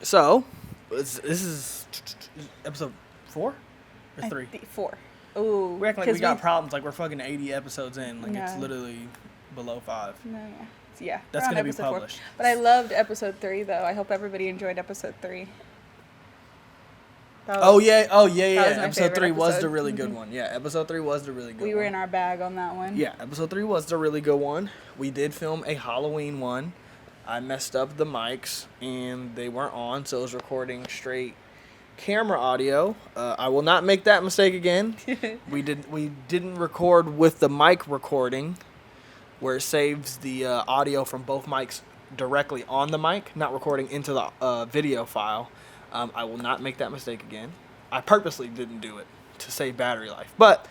So, this is episode 4 or 3? 4. Ooh. We're acting like we got problems, like we're fucking 80 episodes in. Like, it's No. literally below 5. No. Yeah. That's we're on going to be episode 4. published. But I loved episode 3, though. I hope everybody enjoyed episode 3. Oh, yeah. was my Episode 3 was favorite the really episode. good one. Yeah, episode 3 was the really good one. We were in our bag on that one. Yeah, episode 3 was the really good one. We did film a Halloween one. I messed up the mics, and they weren't on, so it was recording straight camera audio. I will not make that mistake again. We didn't record with the mic recording, where it saves the audio from both mics directly on the mic, not recording into the video file. I will not make that mistake again. I purposely didn't do it to save battery life, but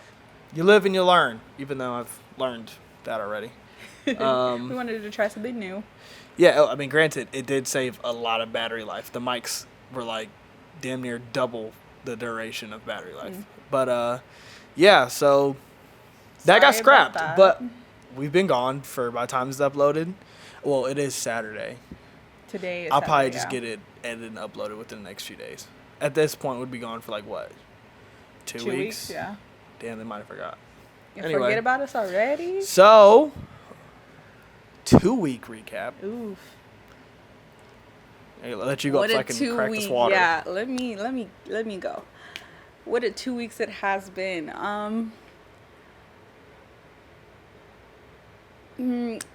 you live and you learn. Even though I've learned that already. We wanted to try something new. Yeah, I mean, granted, it did save a lot of battery life. The mics were like damn near double the duration of battery life. But yeah, so that got Sorry scrapped. about that. But we've been gone for by the time it's uploaded. Well, it is Saturday. Today is I'll probably Saturday, just yeah. get it edited and uploaded within the next few days. At this point, we'd be gone for like what? 2 weeks? Yeah. Damn, they might have forgot. You Anyway. forget about us already? So, 2-week recap. Oof. Hey, I'll let you go What so a I can 2 crack week, this water. yeah. Let me go. What a 2 weeks it has been.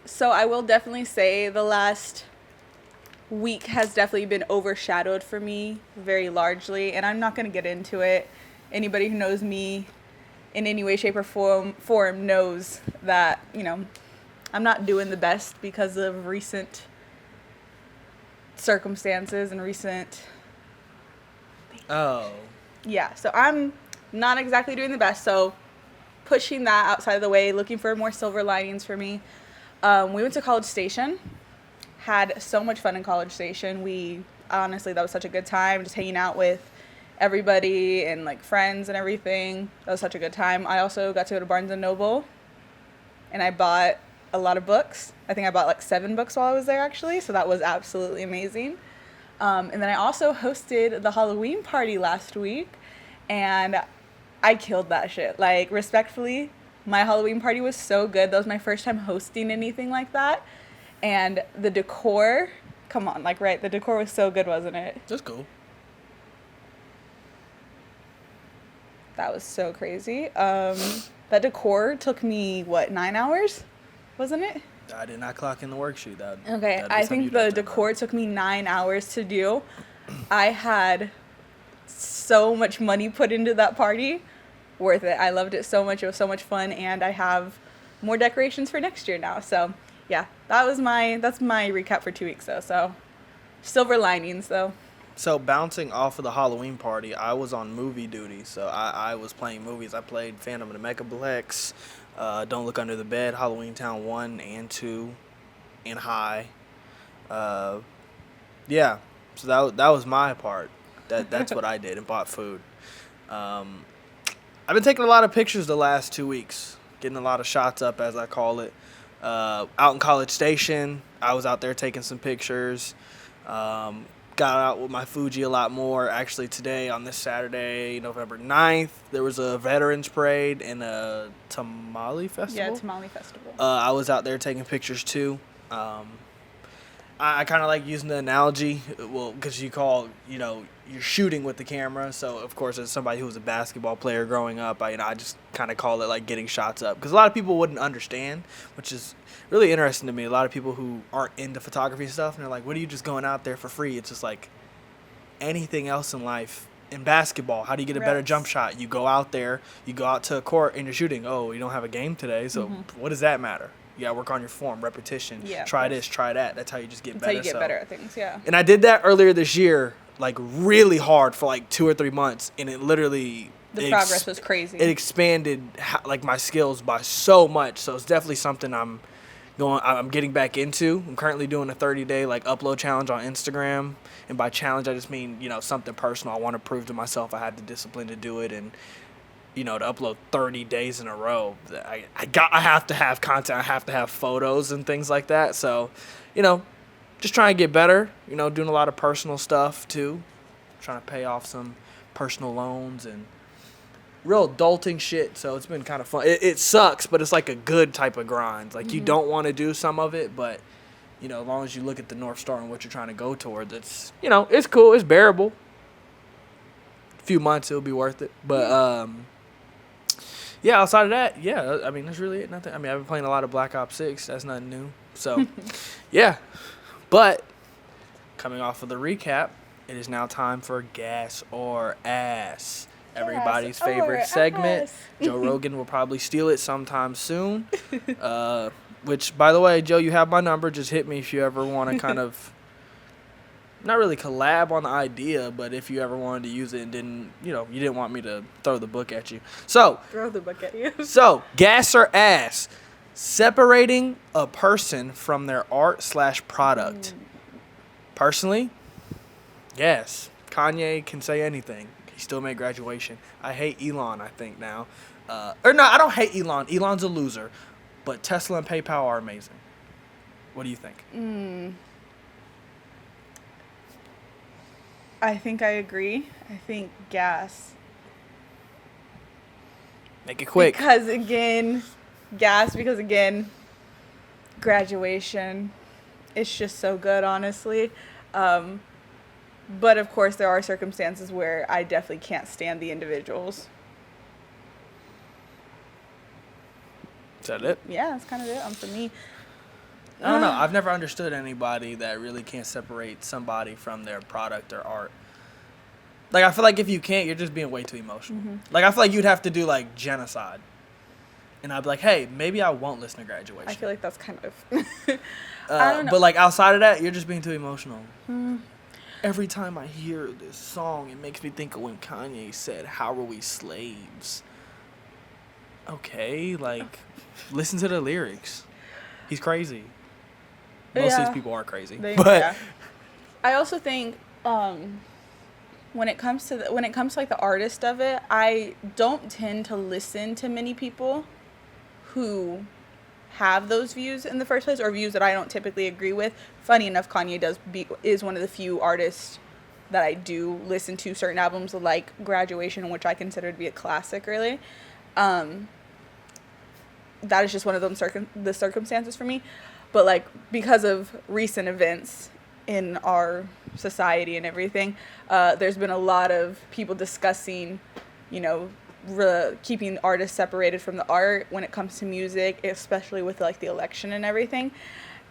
So I will definitely say the last week has definitely been overshadowed for me very largely, and I'm not going to get into it. Anybody who knows me in any way, shape, or form knows that, I'm not doing the best because of recent circumstances and recent... Oh. Yeah, so I'm not exactly doing the best, so pushing that outside of the way, looking for more silver linings for me. We went to College Station, had so much fun in College Station. Honestly, that was such a good time, just hanging out with everybody and like friends and everything. That was such a good time. I also got to go to Barnes & Noble, and I bought a lot of books. I think I bought like 7 books while I was there, actually, so that was absolutely amazing. And then I also hosted the Halloween party last week, and I killed that shit. Like, respectfully, my Halloween party was so good. That was my first time hosting anything like that. And the decor, come on, like, right, the decor was so good, wasn't it? That's cool. That was so crazy. That decor took me, 9 hours? Wasn't it? I did not clock in the worksheet. Okay, I think the decor took me 9 hours to do. I had so much money put into that party. Worth it. I loved it so much. It was so much fun, and I have more decorations for next year now. So, yeah, that's my recap for 2 weeks, though. So, silver linings, though. So, bouncing off of the Halloween party, I was on movie duty. So, I was playing movies. I played Phantom of the Megaplex, Don't Look Under the Bed, Halloween Town 1 and 2, and High. Yeah, so that was my part. That's what I did, and bought food. I've been taking a lot of pictures the last 2 weeks, getting a lot of shots up, as I call it. Out in College Station, I was out there taking some pictures. Got out with my Fuji a lot more. Actually, today, on this Saturday, November 9th, there was a Veterans Parade and a Tamale Festival. Yeah, Tamale Festival. I was out there taking pictures, too. I kind of like using the analogy, well, because you're shooting with the camera. So, of course, as somebody who was a basketball player growing up, I just kind of call it like getting shots up. Because a lot of people wouldn't understand, which is really interesting to me. A lot of people who aren't into photography and stuff, and they're like, what are you just going out there for free? It's just like anything else in life. In basketball, how do you get a better jump shot? You go out there, you go out to a court, and you're shooting. Oh, you don't have a game today, so what does that matter? You gotta work on your form, repetition. Yeah, try this, try that. That's how you just get better. That's how you get better at things, yeah. And I did that earlier this year, like really hard for like 2 or 3 months, and it literally the progress was crazy. It expanded like my skills by so much. So it's definitely something I'm getting back into. I'm currently doing a 30-day like upload challenge on Instagram, and by challenge I just mean something personal. I want to prove to myself I had the discipline to do it, and to upload 30 days in a row. I have to have content. I have to have photos and things like that. So, just trying to get better. You know, doing a lot of personal stuff too. Trying to pay off some personal loans and real adulting shit. So it's been kind of fun. It sucks, but it's like a good type of grind. Like you don't want to do some of it, but you know, as long as you look at the North Star and what you're trying to go towards, it's, you know, it's cool. It's bearable. A few months, it'll be worth it. But, yeah, outside of that, yeah, I mean, that's really it. Nothing. I mean, I've been playing a lot of Black Ops 6. That's nothing new. So, yeah. But, coming off of the recap, it is now time for Gas or Ass. Everybody's favorite segment. Joe Rogan will probably steal it sometime soon. Which, by the way, Joe, you have my number. Just hit me if you ever want to kind of, not really collab on the idea, but if you ever wanted to use it and didn't, you know, you didn't want me to throw the book at you. So, Throw the book at you. So, Gas or Ass, separating a person from their art/product. Personally, yes. Kanye can say anything. He still made Graduation. I hate Elon, I think, now. Or no, I don't hate Elon. Elon's a loser. But Tesla and PayPal are amazing. What do you think? I think I agree. I think Gas. Make it quick. Because again, Graduation. It's just so good, honestly. But of course, there are circumstances where I definitely can't stand the individuals. Is that it? Yeah, that's kind of it. For me. I don't know. I've never understood anybody that really can't separate somebody from their product or art. Like, I feel like if you can't, you're just being way too emotional. Like, I feel like you'd have to do, like, genocide. And I'd be like, hey, maybe I won't listen to Graduation. I feel like that's kind of... I don't know. But, like, outside of that, you're just being too emotional. Every time I hear this song, it makes me think of when Kanye said, "How are we slaves?" Okay, like, listen to the lyrics. He's crazy. Most of these people are crazy. I also think when it comes to like the artist of it, I don't tend to listen to many people who have those views in the first place, or views that I don't typically agree with. Funny enough, Kanye is one of the few artists that I do listen to certain albums, like Graduation, which I consider to be a classic, really. That is just one of the circumstances for me. But, like, because of recent events in our society and everything, there's been a lot of people discussing, you know, keeping artists separated from the art when it comes to music, especially with, like, the election and everything.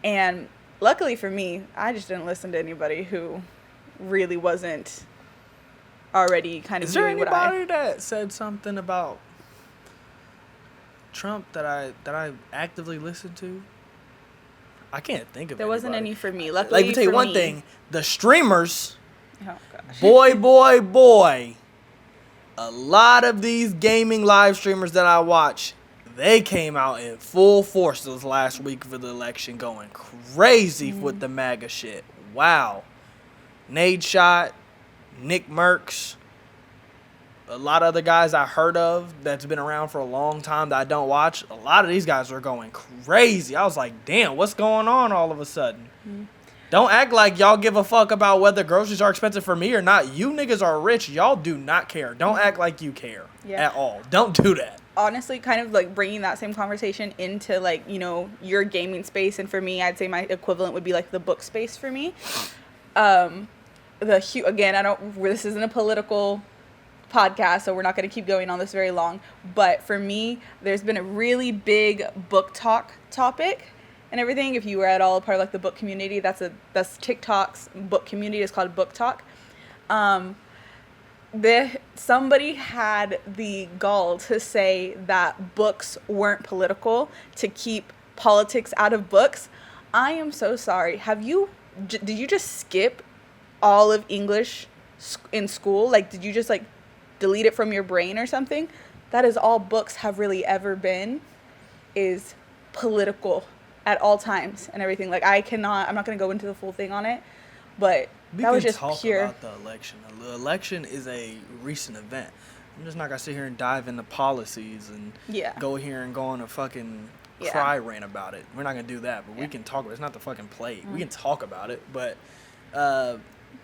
And luckily for me, I just didn't listen to anybody who really wasn't already kind of doing what I... Is there anybody that said something about Trump that I actively listened to? I can't think of it. There wasn't any for me. Luckily, let me tell you one thing. The streamers, oh gosh, boy, a lot of these gaming live streamers that I watch, they came out in full force this last week for the election, going crazy with the MAGA shit. Wow. Nade Shot, Nick Merckx, a lot of other guys I heard of that's been around for a long time that I don't watch. A lot of these guys are going crazy. I was like, damn, what's going on all of a sudden? Don't act like y'all give a fuck about whether groceries are expensive for me or not. You niggas are rich. Y'all do not care. Don't act like you care at all. Don't do that. Honestly, kind of like bringing that same conversation into, like, you know, your gaming space. And for me, I'd say my equivalent would be like the book space for me. Again, this isn't a political podcast, so we're not going to keep going on this very long. But for me, there's been a really big book talk topic and everything. If you were at all a part of, like, the book community, that's TikTok's book community. It's called Book Talk. Somebody had the gall to say that books weren't political, to keep politics out of books. I am so sorry. Did you just skip all of English in school? Like, did you just, like, delete it from your brain or something? That is all books have really ever been, is political at all times and everything. Like, I'm not going to go into the full thing on it, but that was just pure. About the election. The election is a recent event. I'm just not going to sit here and dive into policies and go here and go on a fucking cry rant about it. We're not gonna do that, but we can talk about it. It's not the fucking play. We can talk about it, but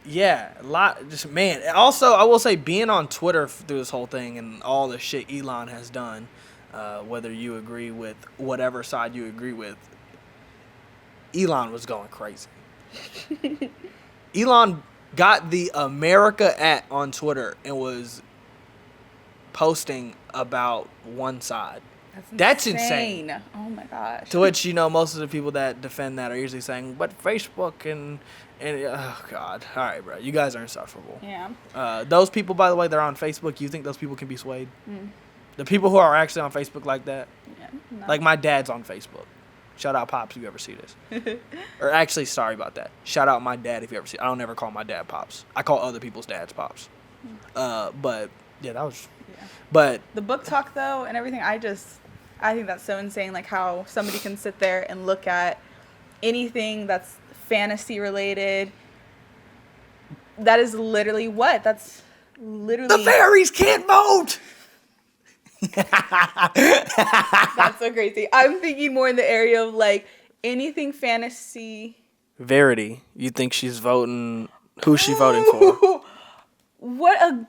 yeah, a lot. Just man. Also, I will say, being on Twitter through this whole thing and all the shit Elon has done, whether you agree with whatever side you agree with, Elon was going crazy. Elon got the America @ on Twitter and was posting about one side. That's insane. Oh my gosh. To which, most of the people that defend that are usually saying, but Facebook and oh God. All right, bro. You guys are insufferable. Yeah. Those people, by the way, they're on Facebook. You think those people can be swayed? The people who are actually on Facebook like that? Yeah. No. Like my dad's on Facebook. Shout out Pops if you ever see this. Or actually, sorry about that. Shout out my dad if you ever see it. I don't ever call my dad Pops. I call other people's dads Pops. But yeah, that was... Yeah. But... The book talk, though, and everything, I think that's so insane, like how somebody can sit there and look at anything that's fantasy related. That is literally what? That's literally... The fairies can't vote! That's so crazy. I'm thinking more in the area of like anything fantasy. Verity, you think she's voting? Who's she voting for? What a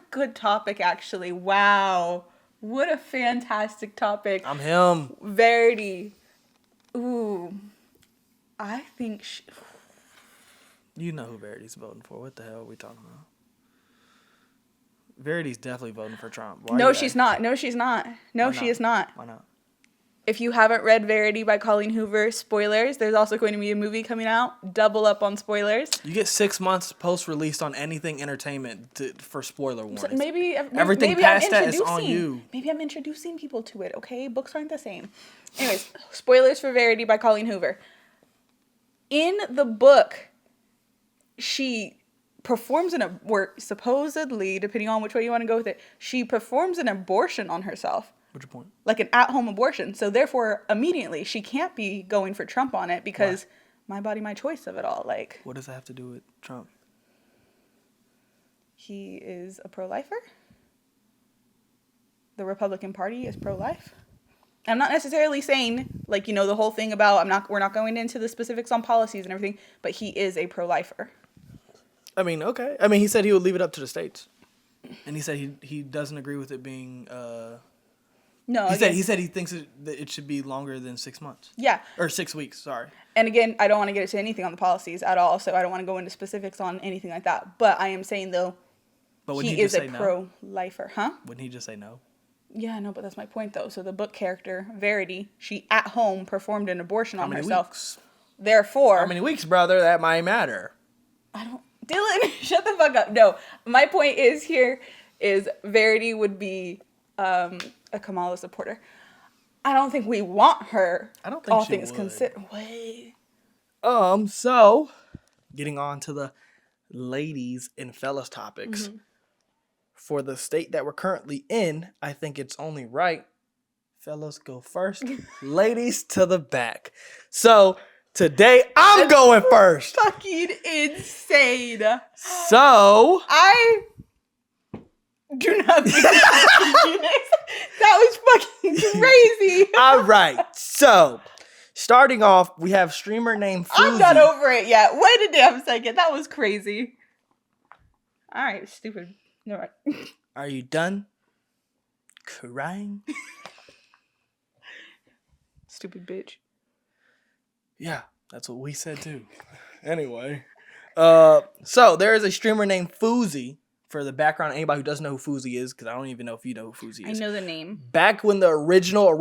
good topic, actually. Wow, what a fantastic topic. I'm him. Verity. Ooh, I think you know who Verity's voting for. What the hell are we talking about? Verity's definitely voting for Trump. No, she's not. No, she's not. No, she is not. Why not? If you haven't read Verity by Colleen Hoover, spoilers, there's also going to be a movie coming out. Double up on spoilers. You get 6 months post-release on anything entertainment for spoiler warnings. So maybe past that is on you. Maybe I'm introducing people to it, okay? Books aren't the same. Anyways, spoilers for Verity by Colleen Hoover. In the book, she... performs supposedly, depending on which way you want to go with it, she performs an abortion on herself. What's your point? Like an at-home abortion. So therefore, immediately, she can't be going for Trump on it because my body, my choice of it all. Like, what does that have to do with Trump? He is a pro-lifer. The Republican Party is pro-life. I'm not necessarily saying, like, the whole thing about, we're not going into the specifics on policies and everything, but he is a pro-lifer. I mean, okay. I mean, he said he would leave it up to the states, and he said he doesn't agree with it being. No, he said he thinks that it should be longer than 6 months. Yeah. Or 6 weeks. Sorry. And again, I don't want to get into anything on the policies at all, so I don't want to go into specifics on anything like that. But I am saying though, he is a pro-lifer, huh? Wouldn't he just say no? Yeah, no, but that's my point though. So the book character Verity, she at home performed an abortion on herself. Weeks? Therefore, how many weeks, brother? That might matter. Dylan, shut the fuck up. No, my point is Verity would be a Kamala supporter. I don't think we want her. I don't think all she things would. considered. Wait. So getting on to the ladies and fellas topics. Mm-hmm. For the state that we're currently in, I think it's only right. Fellas go first, ladies to the back. So today, I'm going first. Fucking insane. So I do not think that was fucking crazy. All right. So starting off, we have streamer named Fuzi. I'm not over it yet. Wait a damn second. That was crazy. All right, stupid. No, right. Are you done crying? Stupid bitch. Yeah, that's what we said too. Anyway, so there is a streamer named Fuzi. For the background, anybody who doesn't know who Fuzi is, because I don't even know if you know who Fuzi is. I know the name. Back when the original,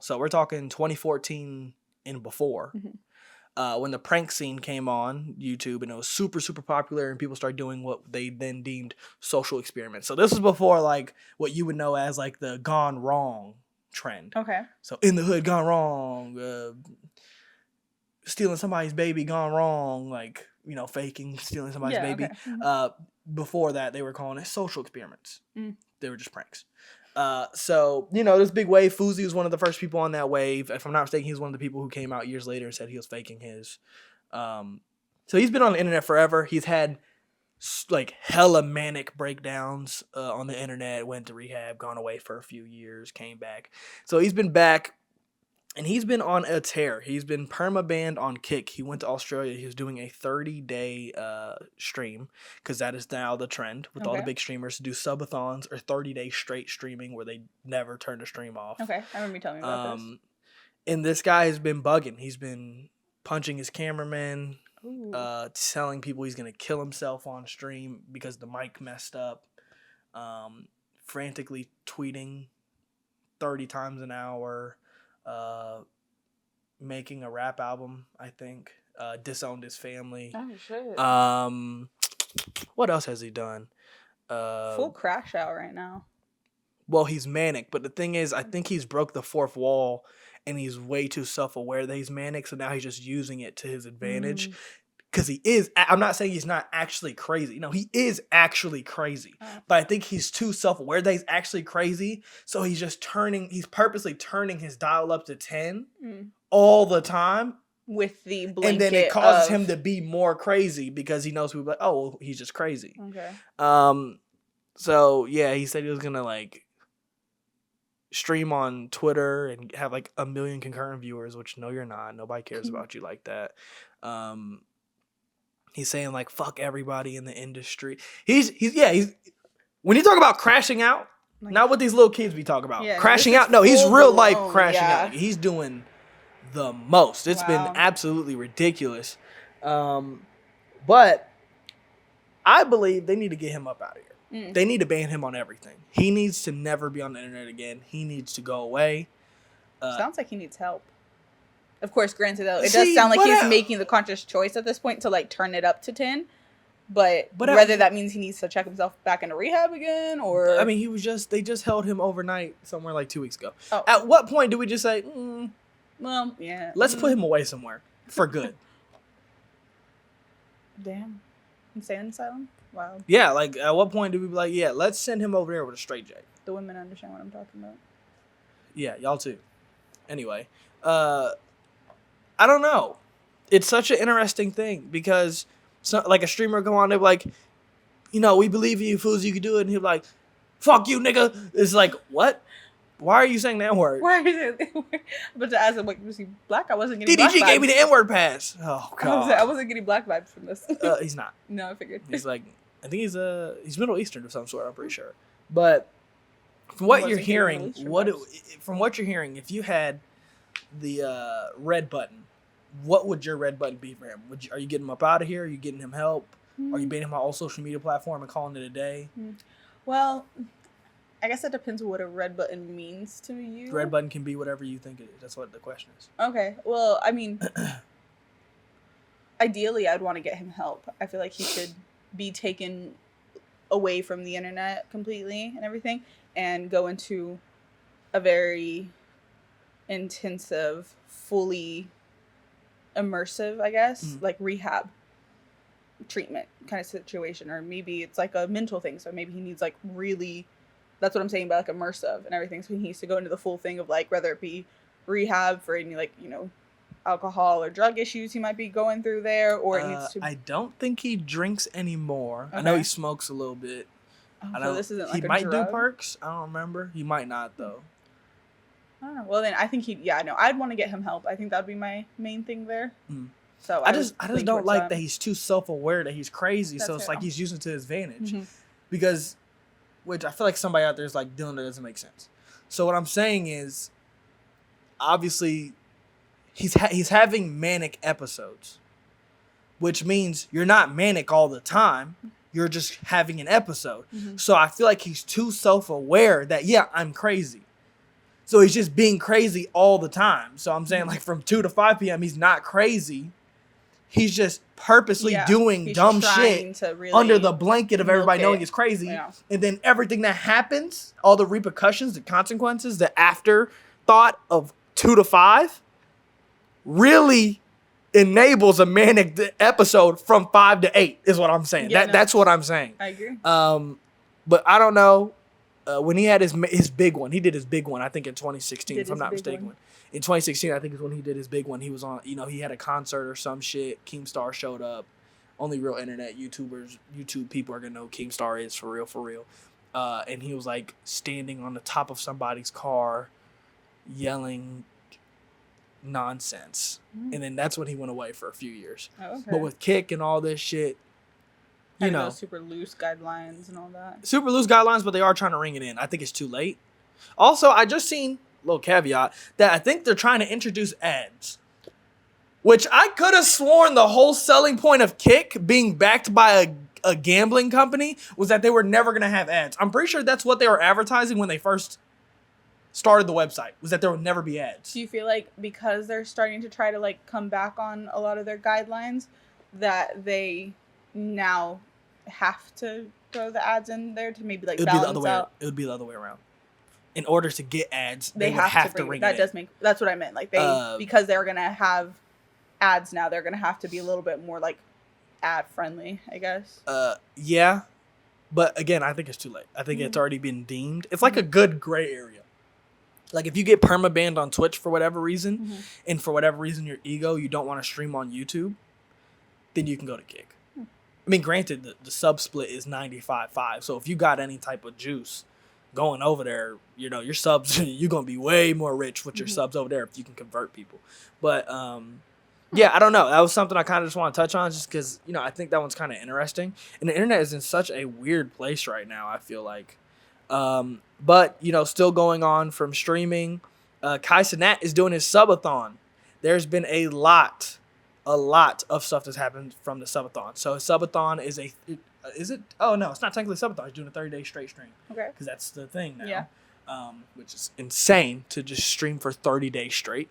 so we're talking 2014 and before, when the prank scene came on YouTube and it was super, super popular and people started doing what they then deemed social experiments. So this was before like what you would know as like the gone wrong trend. Okay. So in the hood gone wrong, stealing somebody's baby gone wrong, like, faking stealing somebody's baby. Okay. Mm-hmm. Before that, they were calling it social experiments. They were just pranks. So, this big wave, Fuzi was one of the first people on that wave. If I'm not mistaken, he was one of the people who came out years later and said he was faking his. So he's been on the internet forever. He's had like hella manic breakdowns on the internet, went to rehab, gone away for a few years, came back. So he's been back. And he's been on a tear. He's been perma-banned on Kick. He went to Australia. He was doing a 30-day stream because that is now the trend with all the big streamers to do subathons or 30-day straight streaming where they never turn the stream off. Okay, I remember you telling me about this. And this guy has been bugging. He's been punching his cameraman, telling people he's going to kill himself on stream because the mic messed up, frantically tweeting 30 times an hour. Making a rap album, I think. Disowned his family. Oh shit. What else has he done? Full crash out right now. Well, he's manic, but the thing is, I think he's broke the fourth wall, and he's way too self-aware that he's manic. So now he's just using it to his advantage. Because he is, I'm not saying he's not actually crazy. No, he is actually crazy. But I think he's too self-aware that he's actually crazy. So he's just he's purposely turning his dial up to 10 all the time. With the blanket. And then it causes him to be more crazy because he knows people like, oh, well, he's just crazy. Okay. So yeah, he said he was going to like stream on Twitter and have like 1 million concurrent viewers, which no, you're not. Nobody cares about you like that. He's saying like fuck everybody in the industry. He's when you talk about crashing out, like, not what these little kids be talking about. Yeah, crashing out. No, he's real life crashing out. He's doing the most. It's been absolutely ridiculous. But I believe they need to get him up out of here. They need to ban him on everything. He needs to never be on the internet again. He needs to go away. Sounds like he needs help. Of course, granted, though, it does sound like he's making the conscious choice at this point to, like, turn it up to 10. But whether that means he needs to check himself back into rehab again, or... I mean, they just held him overnight somewhere like 2 weeks ago. Oh. At what point do we just say, well, yeah. Let's put him away somewhere for good? Damn. Insane asylum? Wow. Yeah, like, at what point do we be like, yeah, let's send him over there with a straight jacket? The women understand what I'm talking about. Yeah, y'all too. Anyway, I don't know. It's such an interesting thing because, like, a streamer go on, they're like, you know, we believe in you, fools, you can do it. And he'll be like, fuck you, nigga. It's like, what? Why are you saying that word? Why are you saying that word? But to ask him, like, was he black? I wasn't getting black vibes. DDG gave me the N-word pass. Oh, God. I wasn't getting black vibes from this. He's not. No, I figured. He's like, I think he's Middle Eastern of some sort, I'm pretty sure. But from what you're hearing, if you had the red button, what would your red button be for him? Are you getting him up out of here? Are you getting him help? Are you banning him on all social media platform and calling it a day? Well, I guess it depends what a red button means to you. Red button can be whatever you think it is. That's what the question is. Okay. Well, I mean, ideally, I'd want to get him help. I feel like he should be taken away from the internet completely and everything and go into a very intensive, fully immersive, I guess, like rehab treatment kind of situation. Or maybe it's like a mental thing. So maybe he needs like really, that's what I'm saying about like immersive and everything. So he needs to go into the full thing of like, whether it be rehab for any like, you know, alcohol or drug issues he might be going through there, or it needs to... I don't think he drinks anymore. Okay. I know he smokes a little bit. So this isn't like he might do perks. I don't remember. He might not though. I don't know. Well, then I think I'd want to get him help. I think that'd be my main thing there. So I just don't like that he's too self-aware that he's crazy. So it's like he's using it to his advantage, because, which I feel like somebody out there is like, Dylan, that doesn't make sense. So what I'm saying is, obviously, he's having manic episodes, which means you're not manic all the time. You're just having an episode. So I feel like he's too self-aware that, yeah, I'm crazy. So he's just being crazy all the time. So I'm saying like from 2 to 5 p.m., he's not crazy. He's just purposely doing dumb shit really under the blanket of everybody knowing he's crazy. Yeah. And then everything that happens, all the repercussions, the consequences, the afterthought of 2 to 5 really enables a manic episode from 5 to 8 is what I'm saying. Yeah, that's what I'm saying. I agree. But I don't know. When he had his big one, he did his big one, I think in 2016, if I'm not mistaken. In 2016, I think is when he did his big one. He was on, he had a concert or some shit. Keemstar showed up. only real internet YouTube people are gonna know who Keemstar is for real. And he was like standing on the top of somebody's car, yelling nonsense, and then that's when he went away for a few years. Oh, okay. But with Kick and all this shit, you know, super loose guidelines and all that. Super loose guidelines, but they are trying to ring it in. I think it's too late. Also, I just seen, little caveat, that I think they're trying to introduce ads. Which I could have sworn the whole selling point of Kick being backed by a gambling company was that they were never going to have ads. I'm pretty sure that's what they were advertising when they first started the website, was that there would never be ads. Do you feel like because they're starting to try to like come back on a lot of their guidelines that they now have to throw the ads in there to maybe like balance out? It would be the other way around. In order to get ads, they would have to ring it in. That's what I meant. Like because they're gonna have ads now, they're gonna have to be a little bit more like ad friendly, I guess. Yeah, but again, I think it's too late. I think it's already been deemed. It's like a good gray area. Like if you get permabanned on Twitch for whatever reason, and for whatever reason your ego, you don't want to stream on YouTube, then you can go to Kick. I mean, granted, the sub split is 95.5. So if you got any type of juice going over there, you know, your subs, you're going to be way more rich with your subs over there if you can convert people. But, yeah, I don't know. That was something I kind of just want to touch on just because, you know, I think that one's kind of interesting. And the internet is in such a weird place right now, I feel like. But, you know, still going on from streaming. Kai Cenat is doing his subathon. There's been a lot of stuff that's happened from the subathon. So his subathon is is it? Oh no, it's not technically subathon. He's doing a 30-day straight stream. Okay. Because that's the thing now. Yeah. Which is insane to just stream for 30 days straight.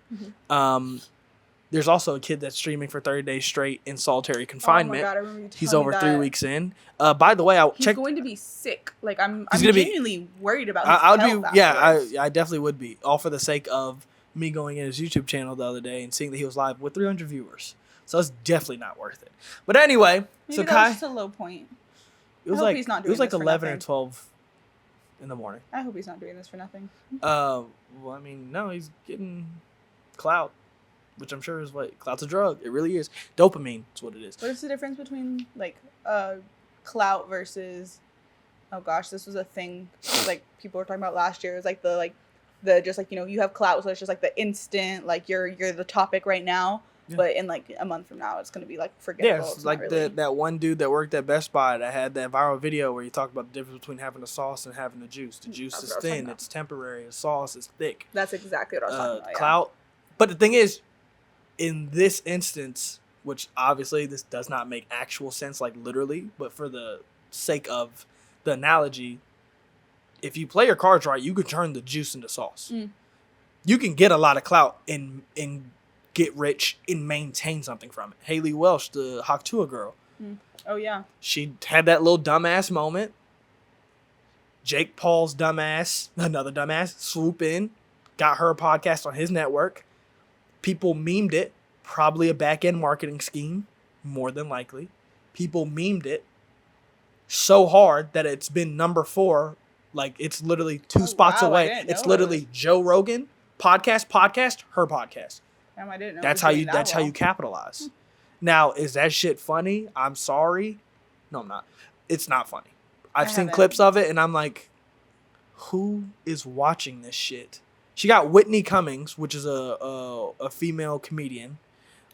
There's also a kid that's streaming for 30 days straight in solitary confinement. Oh my God, I remember you telling He's over 3 weeks in. By the way, He's going to be sick. Like I'm genuinely worried about his health. I definitely would be. All for the sake of me going in his YouTube channel the other day and seeing that he was live with 300 viewers. So it's definitely not worth it. But anyway, maybe so Kai, that was just a low point. It was like 11 or 12 in the morning. I hope he's not doing this for nothing. Well, I mean, no, he's getting clout, which I'm sure is what clout's a drug. It really is. Dopamine is what it is. What is the difference between like clout versus? Oh gosh, this was a thing like people were talking about last year. It was like the just like, you know, you have clout, so it's just like the instant, like you're the topic right now. Yeah. But in like a month from now, it's gonna be like forgettable. Yeah, it's like really... that one dude that worked at Best Buy that had that viral video where he talked about the difference between having the sauce and having the juice. The juice is thin, it's temporary. The sauce is thick. That's exactly what I was talking about. Clout. Yeah. But the thing is, in this instance, which obviously this does not make actual sense, like literally, but for the sake of the analogy, if you play your cards right, you can turn the juice into sauce. You can get a lot of clout and get rich and maintain something from it. Haley Welsh, the Haktua girl. Oh, yeah. She had that little dumbass moment. Jake Paul's dumbass, another dumbass, swoop in, got her a podcast on his network. People memed it. Probably a back-end marketing scheme, more than likely. People memed it so hard that it's been number 4. Like, it's literally 2 spots away. It's literally Joe Rogan, podcast, her podcast. I didn't know. That's how you capitalize. Now, is that shit funny? I'm sorry. No, I'm not. It's not funny. I've seen clips of it, and I'm like, who is watching this shit? She got Whitney Cummings, which is a female comedian,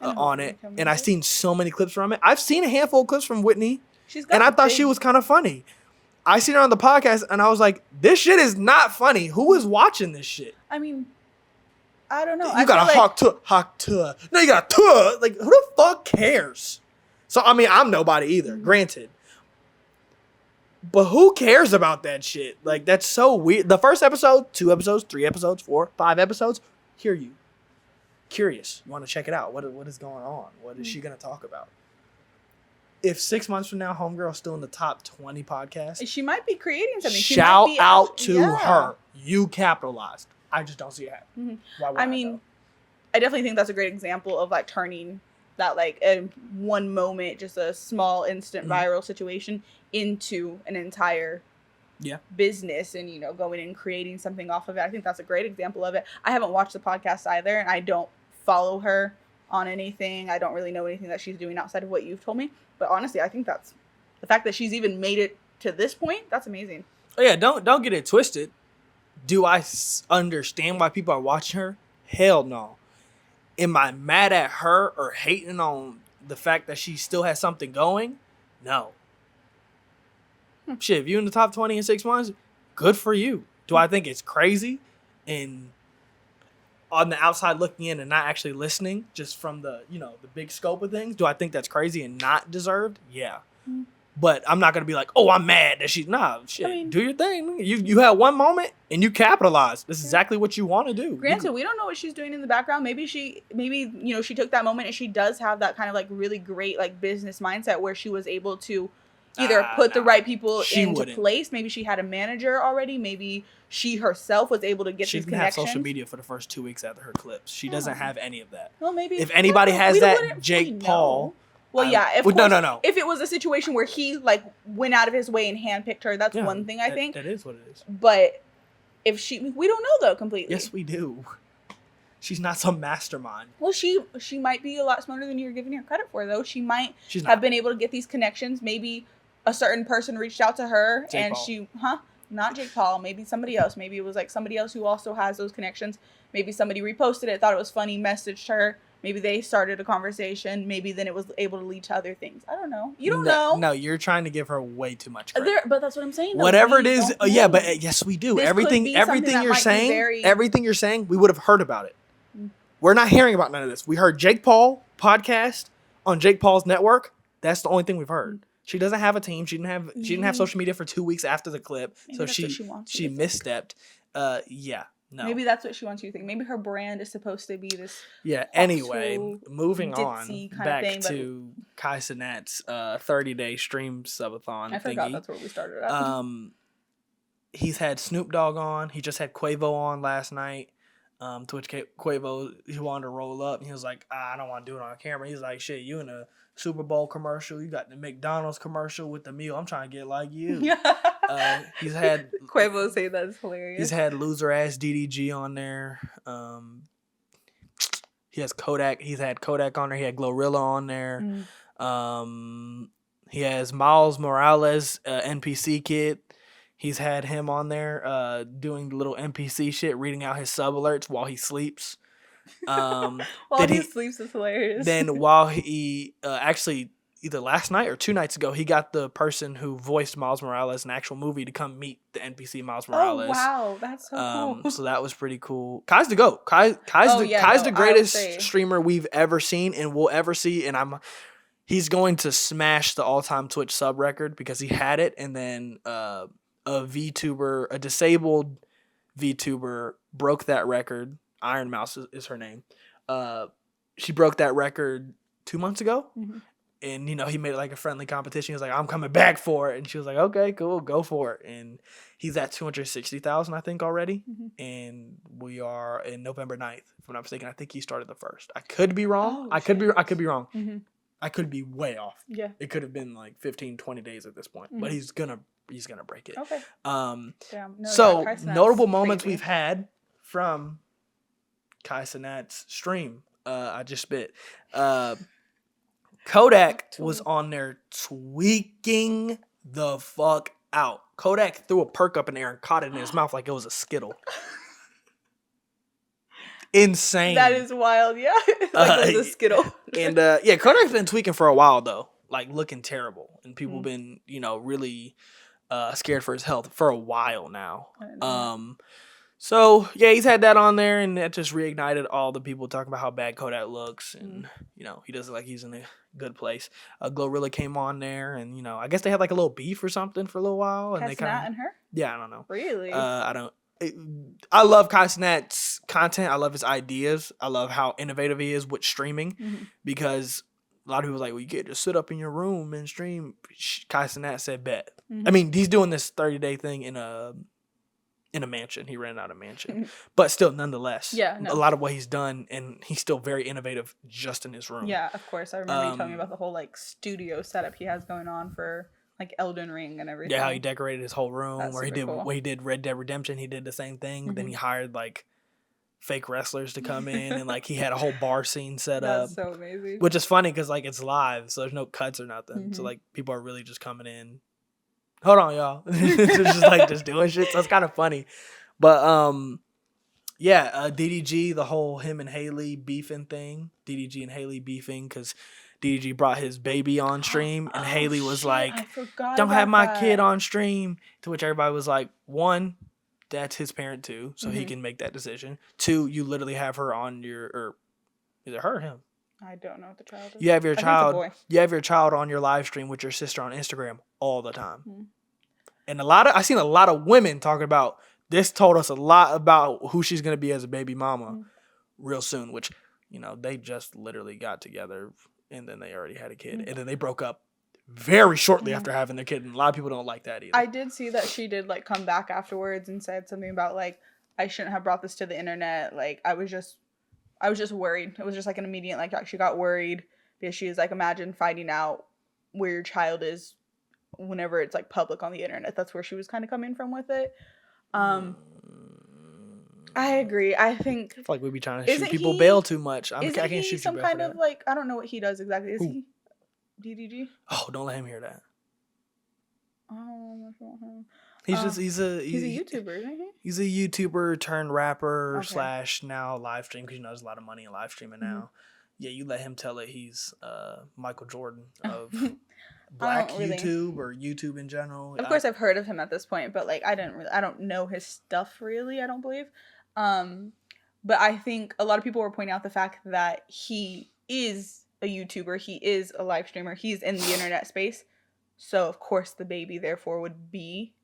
on it, and I've seen so many clips from it. I've seen a handful of clips from Whitney, and I thought she was kind of funny. I seen her on the podcast, and I was like, this shit is not funny. Who is watching this shit? I mean, I don't know. You got a hawk tour. No, you got a tour. Like, who the fuck cares? So, I mean, I'm nobody either, granted. But who cares about that shit? Like, that's so weird. The first episode, 2 episodes, 3 episodes, 4, 5 episodes, hear you. Curious. You want to check it out. What is going on? What is she going to talk about? If 6 months from now, Homegirl's still in the top 20 podcasts, she might be creating something. Shout out to her. You capitalized. I just don't see it happening. I mean, I definitely think that's a great example of like turning that like in one moment, just a small instant viral situation into an entire business and, you know, going and creating something off of it. I think that's a great example of it. I haven't watched the podcast either, and I don't follow her on anything. I don't really know anything that she's doing outside of what you've told me. But honestly, I think that's the fact that she's even made it to this point. That's amazing. Oh yeah, don't get it twisted. Do I understand why people are watching her? Hell no. Am I mad at her or hating on the fact that she still has something going? No. Shit, if you're in the top 20 in 6 months, good for you. Do I think it's crazy and on the outside looking in and not actually listening just from the, the big scope of things? Do I think that's crazy and not deserved? Yeah. But I'm not going to be like, oh, I'm mad that she's... Nah, shit, do your thing. You had one moment and you capitalized. This is exactly what you want to do. Granted, we don't know what she's doing in the background. Maybe she took that moment and she does have that kind of like really great like business mindset where she was able to either put the right people into place. Maybe she had a manager already. Maybe she herself was able to get these connections. She didn't have social media for the first 2 weeks after her clips. She doesn't have any of that. Well, maybe... If anybody has that, Jake Paul... Well, yeah. No. If it was a situation where he like went out of his way and handpicked her, that's one thing. I think that is what it is. But if we don't know though completely. Yes, we do. She's not some mastermind. Well, she might be a lot smarter than you're giving her credit for, though. She might have been able to get these connections. Maybe a certain person reached out to her and not Jake Paul. Maybe somebody else. Maybe it was like somebody else who also has those connections. Maybe somebody reposted it, thought it was funny, messaged her. Maybe they started a conversation. Maybe then it was able to lead to other things. I don't know. You don't know. No, you're trying to give her way too much credit. But that's what I'm saying. Though. Whatever it is, but yes, we do. Everything you're saying, we would have heard about it. We're not hearing about none of this. We heard Jake Paul podcast on Jake Paul's network. That's the only thing we've heard. She doesn't have a team. She didn't have social media for 2 weeks after the clip, so she misstepped. Yeah. No. Maybe that's what she wants you to think. Maybe her brand is supposed to be this. Yeah. Anyway, moving on back to Kai Cenat's 30-day stream subathon. I forgot that's where we started at. He's had Snoop Dogg on. He just had Quavo on last night. To which Quavo, he wanted to roll up. And he was like, I don't want to do it on camera. He's like, shit, you in a Super Bowl commercial. You got the McDonald's commercial with the meal. I'm trying to get like you. He's had Quavo say that's hilarious. He's had loser ass DDG on there. He has Kodak. He's had Kodak on there. He had Glorilla on there. He has Miles Morales, NPC kid. He's had him on there doing the little NPC shit, reading out his sub alerts while he sleeps. While he sleeps is hilarious. Then while he actually either last night or 2 nights ago, he got the person who voiced Miles Morales in an actual movie to come meet the NPC Miles Morales. Oh wow, that's so cool. So that was pretty cool. Kai's the GOAT. Kai's the greatest streamer we've ever seen and will ever see, and he's going to smash the all-time Twitch sub record because he had it, and then a disabled VTuber broke that record. Iron Mouse is her name. She broke that record 2 months ago. And, he made it like a friendly competition. He was like, I'm coming back for it. And she was like, okay, cool, go for it. And he's at 260,000, I think, already. And we are in November 9th, if I'm not mistaken. I think he started the 1st. I could be wrong. I could be wrong. I could be way off. Yeah. It could have been like 15, 20 days at this point. But he's gonna break it. Okay. So notable moments we've had from Kai Cenat's stream. I just spit. Kodak was on there tweaking the fuck out. Kodak threw a perk up in the air and caught it in his mouth like it was a Skittle. Insane. That is wild, yeah. Like it was a Skittle. And Kodak's been tweaking for a while though, like looking terrible, and people been really scared for his health for a while now. So yeah, he's had that on there, and that just reignited all the people talking about how bad Kodak looks, and he doesn't like he's in a good place. Glorilla came on there, and I guess they had like a little beef or something for a little while, and they kind of and her. Yeah, I don't know. Really? I love Kai Cenat's content. I love his ideas. I love how innovative he is with streaming, because a lot of people are like, well, you get to sit up in your room and stream. Kai Cenat said, bet. I mean, he's doing this 30-day thing in a mansion. He rented out a mansion. But still, nonetheless, a lot of what he's done, and he's still very innovative just in his room. Yeah, of course. I remember you telling me about the whole like studio setup he has going on for like Elden Ring and everything. Yeah, how he decorated his whole room. That's where he did Red Dead Redemption. He did the same thing. Then he hired like fake wrestlers to come in, and like he had a whole bar scene set up. That's so amazing. Which is funny because like it's live, so there's no cuts or nothing. Mm-hmm. So like people are really just coming in. Hold on, y'all. just doing shit. So it's kind of funny. But yeah, DDG, the whole him and Haley beefing thing. DDG and Haley beefing because DDG brought his baby on stream, and Haley was like, "Don't have my kid on stream." To which everybody was like, "One, that's his parent too, so he can make that decision. Two, you literally have her on your, or is it her or him? I don't know what the child is. You have your child. You have your child on your live stream with your sister on Instagram all the time, and I seen a lot of women talking about this. Told us a lot about who she's gonna be as a baby mama real soon. Which they just literally got together. And then they already had a kid. And then they broke up very shortly after having their kid. And a lot of people don't like that either. I did see that she did like come back afterwards and said something about like, I shouldn't have brought this to the internet. Like I was just worried. It was just like an immediate, like she got worried because she was like, imagine finding out where your child is whenever it's like public on the internet. That's where she was kind of coming from with it. I agree. I think I feel like we be trying to shoot people bail too much. I can't shoot you some bail kind for of that. like, I don't know what he does exactly. Is he DDG? Oh, don't let him hear that. Oh, that's not him. He's a YouTuber, isn't he? He's a YouTuber turned rapper / now live stream because there's a lot of money in live streaming now. Yeah, you let him tell it. He's Michael Jordan of Black YouTube or YouTube in general. Of course, I've heard of him at this point, but like I don't know his stuff really. I don't believe. But I think a lot of people were pointing out the fact that he is a YouTuber, he is a live streamer, he's in the internet space. So of course the baby therefore would be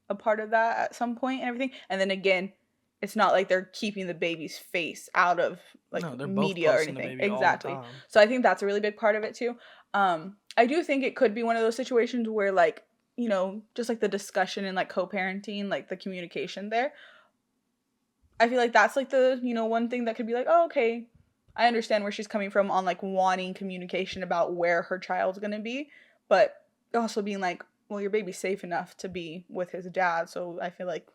a part of that at some point and everything. And then again, it's not like they're keeping the baby's face out of like media or anything. Exactly. So I think that's a really big part of it too. I do think it could be one of those situations where like, just like the discussion and like co-parenting, like the communication there. I feel like that's like the, one thing that could be like, oh, okay, I understand where she's coming from on like wanting communication about where her child's going to be, but also being like, well, your baby's safe enough to be with his dad. So I feel like,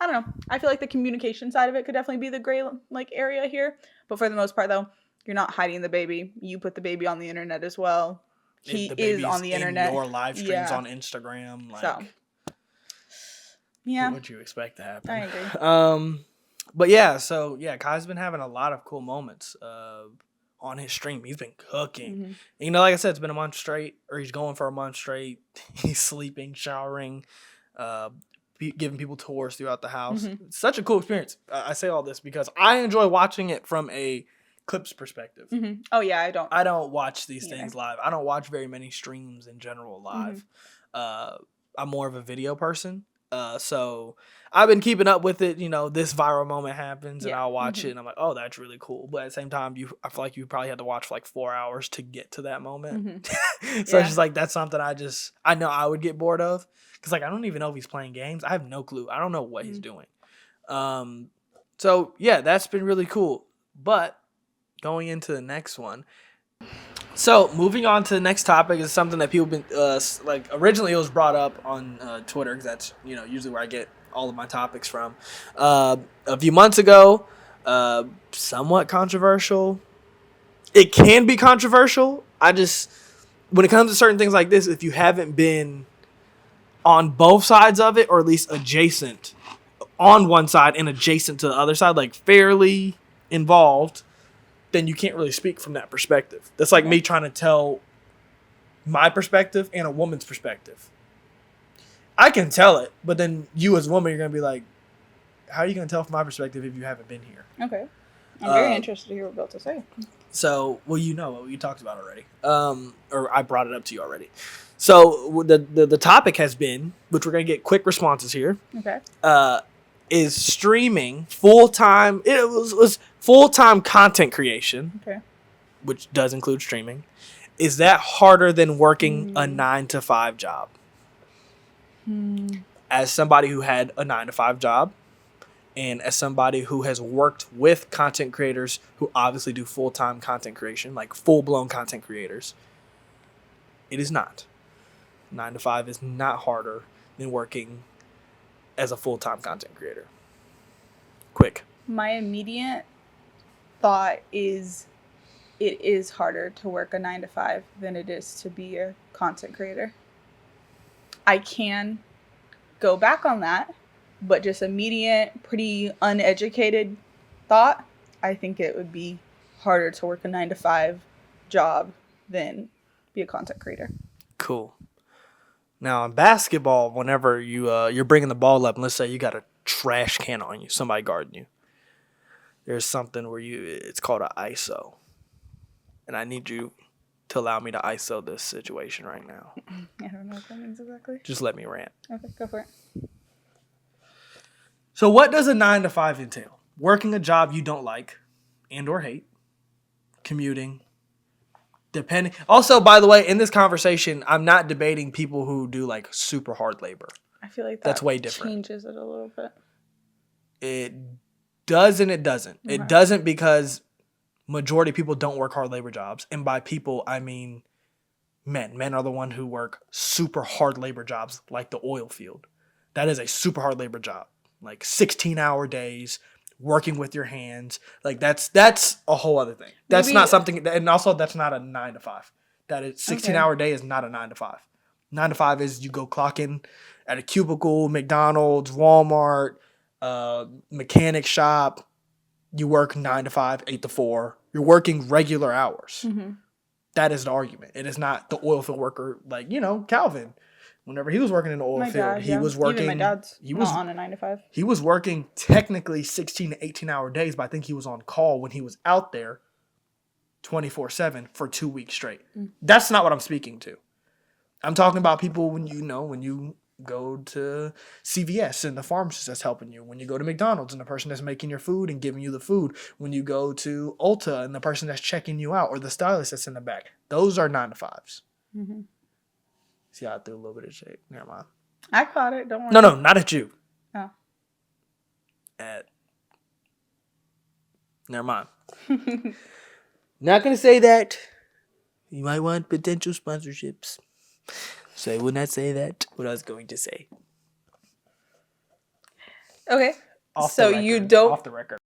I don't know. I feel like the communication side of it could definitely be the gray like area here. But for the most part though, you're not hiding the baby. You put the baby on the internet as well. He is on the internet. Your live streams on Instagram. Like, so. Yeah. What would you expect to happen? I agree. But yeah, so yeah, Kai's been having a lot of cool moments on his stream. He's been cooking. And, like I said, it's been a month straight, or he's going for a month straight. He's sleeping, showering, giving people tours throughout the house. It's such a cool experience. I say all this because I enjoy watching it from a clips perspective. Oh yeah, I don't watch these things live. I don't watch very many streams in general live. I'm more of a video person. So I've been keeping up with it. This viral moment happens and I'll watch it and I'm like, oh, that's really cool. But at the same time, I feel like you probably had to watch for like 4 hours to get to that moment. So it's just like, that's something I know I would get bored of. Cause like, I don't even know if he's playing games. I have no clue. I don't know what he's doing. So yeah, that's been really cool. But going into the next one. So moving on to the next topic is something that people been like originally it was brought up on Twitter because that's usually where I get all of my topics from. A few months ago, somewhat controversial. It can be controversial. When it comes to certain things like this, if you haven't been on both sides of it, or at least adjacent on one side and adjacent to the other side, like fairly involved, then you can't really speak from that perspective. That's like me trying to tell my perspective and a woman's perspective. I can tell it, but then you as a woman, you're going to be like, how are you going to tell from my perspective if you haven't been here? Okay. I'm very interested to hear what Bill to say. So, well, what we talked about already. Or I brought it up to you already. So the topic has been, which we're going to get quick responses here. Okay. Is streaming full-time. It was full-time content creation. Okay. Which does include streaming. Is that harder than working a 9-to-5 job? As somebody who had a 9-to-5 job, and as somebody who has worked with content creators who obviously do full-time content creation, like full-blown content creators, it is not. 9-to-5 is not harder than working as a full-time content creator. Quick. My immediate thought is it is harder to work a 9 to 5 than it is to be a content creator. I can go back on that, but just immediate, pretty uneducated thought, I think it would be harder to work a 9 to 5 job than be a content creator. Cool. Now in basketball, whenever you're bringing the ball up, and let's say you got a trash can on you, somebody guarding you, there's something where it's called an ISO, and I need you to allow me to ISO this situation right now. I don't know what that means exactly. Just let me rant. Okay, go for it. So what does a 9 to 5 entail? Working a job you don't like and or hate, commuting, depending. Also, by the way, in this conversation, I'm not debating people who do like super hard labor. I feel like that's way different. Changes it a little bit. It does and it doesn't. Okay. It doesn't because majority of people don't work hard labor jobs. And by people, I mean men. Men are the one who work super hard labor jobs like the oil field. That is a super hard labor job. Like 16-hour days, working with your hands. Like that's a whole other thing. That's not something, and also that's not a 9 to 5. That is 16-hour day is not a 9 to 5. 9 to 5 is you go clock in at a cubicle, McDonald's, Walmart, mechanic shop. You work 9 to 5, 8 to 4. You're working regular hours. Mm-hmm. That is the argument. It is not the oil field worker like, Calvin. Whenever he was working in the oil field, he was working. Even my dad's not on a 9 to 5. He was working technically 16 to 18-hour days, but I think he was on call when he was out there 24/7 for 2 weeks straight. Mm. That's not what I'm speaking to. I'm talking about people when you go to CVS and the pharmacist that's helping you. When you go to McDonald's and the person that's making your food and giving you the food. When you go to Ulta and the person that's checking you out or the stylist that's in the back. Those are 9 to 5s. Mm-hmm. See how I threw a little bit of shade. Never mind. I caught it. Don't worry. No, not at you. Oh. Never mind. Not going to say that. You might want potential sponsorships. So I will not say that. What I was going to say. Okay. Off the record.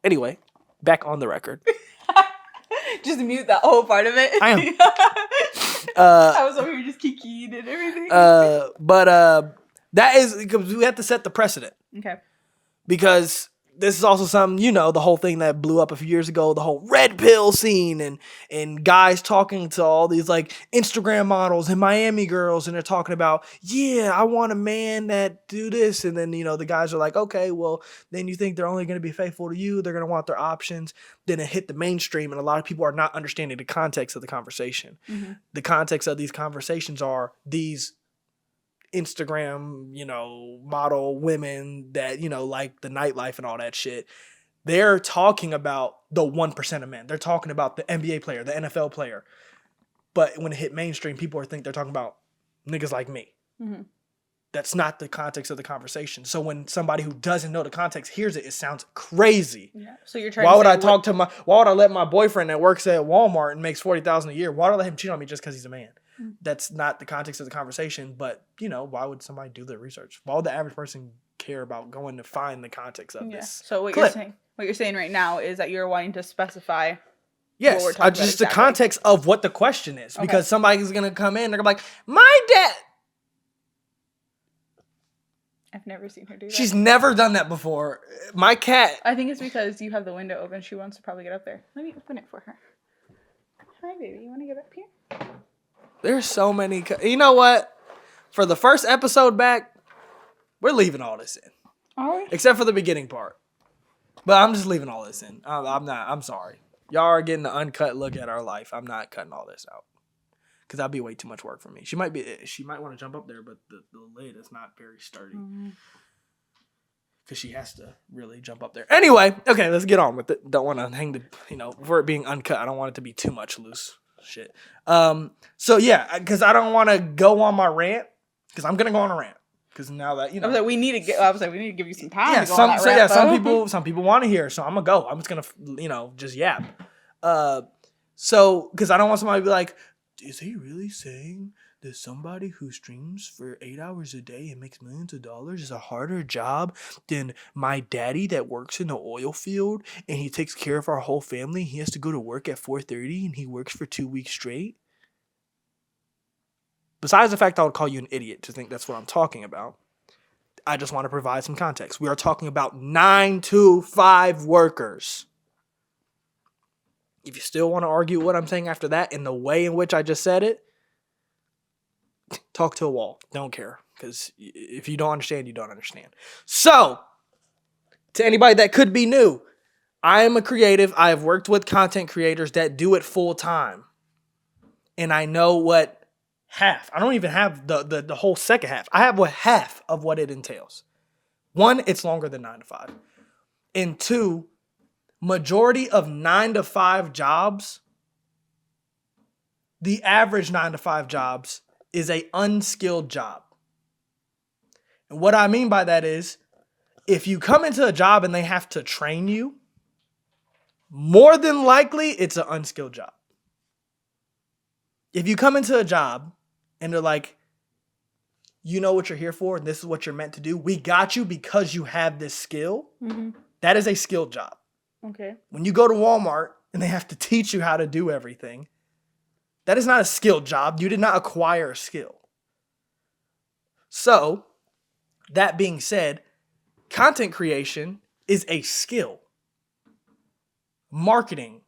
Anyway, back on the record. Just mute that whole part of it. I am. I was over here just kikiing and everything. But that is because we have to set the precedent. Okay. Because this is also something, the whole thing that blew up a few years ago, the whole red pill scene and guys talking to all these like Instagram models and Miami girls. And they're talking about, yeah, I want a man that do this. And then, the guys are like, okay, well, then you think they're only going to be faithful to you. They're going to want their options. Then it hit the mainstream. And a lot of people are not understanding the context of the conversation. Mm-hmm. The context of these conversations are these Instagram, model women that, like the nightlife and all that shit. They're talking about the 1% of men. They're talking about the NBA player, the NFL player. But when it hit mainstream, people think they're talking about niggas like me. Mm-hmm. That's not the context of the conversation. So when somebody who doesn't know the context hears it, it sounds crazy. Yeah. So you're trying why would I let my boyfriend that works at Walmart and makes $40,000 a year, why would I let him cheat on me just because he's a man? That's not the context of the conversation, but, why would somebody do their research? Why would the average person care about going to find the context of this? So what you're saying right now is that you're wanting to specify. Yes, what we're talking just about the context of what the question is, because somebody's going to come in, they're going to be like, my dad. I've never seen her do that. She's never done that before. My cat. I think it's because you have the window open. She wants to probably get up there. Let me open it for her. Hi, baby. You want to get up here? There's so many. You know what? For the first episode back, we're leaving all this in. Are we? Except for the beginning part. But I'm just leaving all this in. I'm sorry. Y'all are getting an uncut look at our life. I'm not cutting all this out. Because that'd be way too much work for me. She might want to jump up there, but the lid is not very sturdy. Because she has to really jump up there. Anyway, okay, let's get on with it. Don't want to hang for it being uncut. I don't want it to be too much loose shit. So yeah, because I don't want to go on my rant, because I'm gonna go on a rant. Because now that I was like, we need to give you some time. Yeah, to go on that rant, some people want to hear, so I'm gonna go. I'm just gonna, just yap. So because I don't want somebody to be like, is he really saying that somebody who streams for 8 hours a day and makes millions of dollars is a harder job than my daddy that works in the oil field and he takes care of our whole family? He has to go to work at 4:30 and he works for 2 weeks straight. Besides the fact I would call you an idiot to think that's what I'm talking about, I just want to provide some context. We are talking about 9-to-5 workers. If you still want to argue what I'm saying after that in the way in which I just said it, talk to a wall. Don't care. Because if you don't understand, you don't understand. So, to anybody that could be new, I am a creative. I have worked with content creators that do it full time. And I know what half. I don't even have the whole second half. I have half of what it entails. One, it's longer than 9 to 5. And two, majority of 9 to 5 jobs, the average 9 to 5 jobs is a unskilled job. And what I mean by that is, if you come into a job and they have to train you, more than likely it's an unskilled job. If you come into a job and they're like, you know what you're here for and this is what you're meant to do, we got you because you have this skill, that is a skilled job. Okay. When you go to Walmart and they have to teach you how to do everything, that is not a skilled job. You did not acquire a skill. So, that being said, content creation is a skill. Marketing,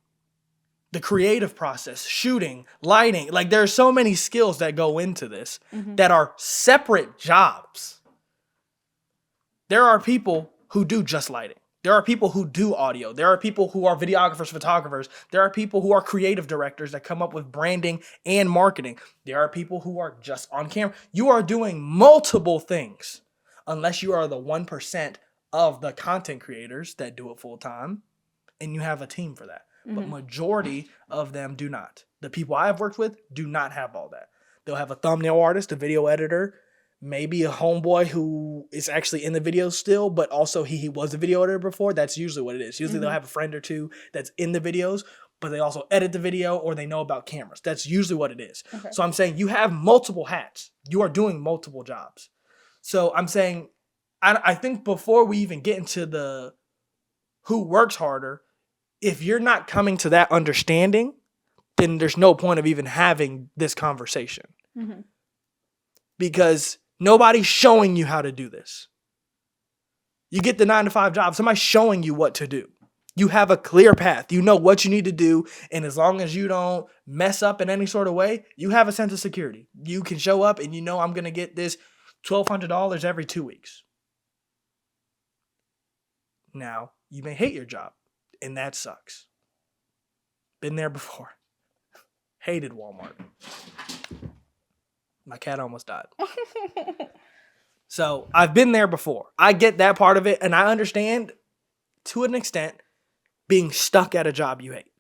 the creative process, shooting, lighting, like there are so many skills that go into this that are separate jobs. There are people who do just lighting. There are people who do audio. There are people who are videographers, photographers. There are people who are creative directors that come up with branding and marketing. There are people who are just on camera. You are doing multiple things unless you are the 1% of the content creators that do it full time and you have a team for that. But majority of them do not. The people I have worked with do not have all that. They'll have a thumbnail artist, a video editor, maybe a homeboy who is actually in the video still, but also he was a video editor before. That's usually what it is. Usually they'll have a friend or two that's in the videos, but they also edit the video or they know about cameras. That's usually what it is. Okay. So I'm saying you have multiple hats. You are doing multiple jobs. So I'm saying, I think before we even get into the who works harder, if you're not coming to that understanding, then there's no point of even having this conversation. Because nobody's showing you how to do this. You get the 9 to 5 job, somebody's showing you what to do. You have a clear path. You know what you need to do. And as long as you don't mess up in any sort of way, you have a sense of security. You can show up and you know I'm going to get this $1,200 every 2 weeks. Now, you may hate your job. And that sucks. Been there before. Hated Walmart. My cat almost died. So I've been there before. I get that part of it. And I understand to an extent being stuck at a job you hate.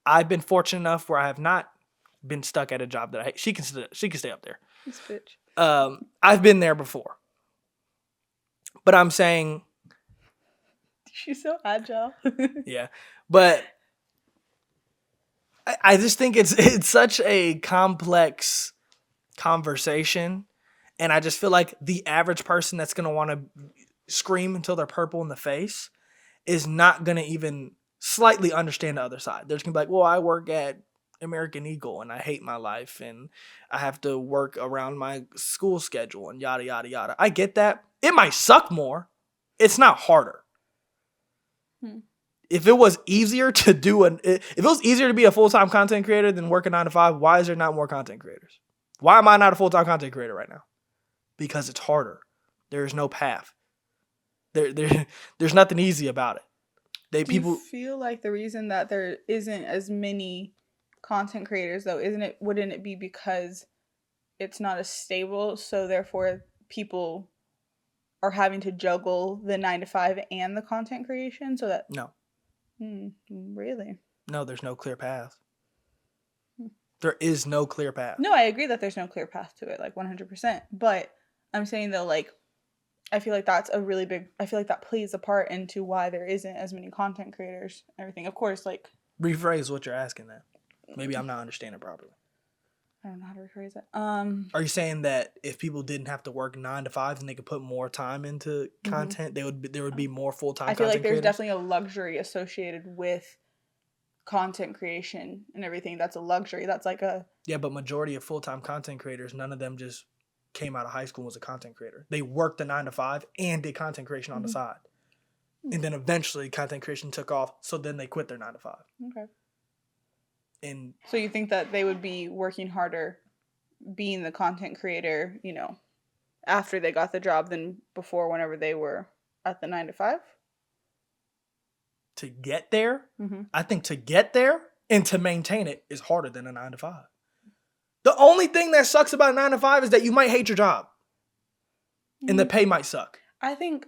I've been fortunate enough where I have not been stuck at a job that I hate. She can stay up there. This bitch. I've been there before. But I'm saying... She's so agile. Yeah. But I just think it's such a complex conversation. And I just feel like the average person that's going to want to scream until they're purple in the face is not going to even slightly understand the other side. They're just going to be like, well, I work at American Eagle and I hate my life and I have to work around my school schedule and yada, yada, yada. I get that. It might suck more. It's not harder. If it was easier to if it was easier to be a full-time content creator than working 9 to 5, why is there not more content creators? Why am I not a full-time content creator right now? Because it's harder. There is no path. There's nothing easy about it. You feel like the reason that there isn't as many content creators though, wouldn't it be because it's not as stable, so therefore people are having to juggle the 9 to 5 and the content creation so that... No. Really? No, there's no clear path. There is no clear path. No, I agree that there's no clear path to it, like 100%. But I'm saying though, like, I feel like that's a really big, I feel like that plays a part into why there isn't as many content creators and everything. Of course, like, Rephrase what you're asking then. Maybe I'm not understanding properly. I don't know how to rephrase it. Are you saying that if people didn't have to work 9 to 5 and they could put more time into content, there would be more full-time I feel content like there's creators? definitely a luxury associated with content creation and everything. That's a luxury. That's like a... Yeah, but majority of full-time content creators, none of them just came out of high school and was a content creator. They worked the 9 to 5 and did content creation on the side. And then eventually content creation took off, so then they quit their 9 to 5. Okay. And so you think that they would be working harder being the content creator, you know, after they got the job than before whenever they were at the 9 to 5? to get there, I think to get there and to maintain it is harder than a 9 to 5. The only thing that sucks about a 9 to 5 is that you might hate your job. And the pay might suck. I think,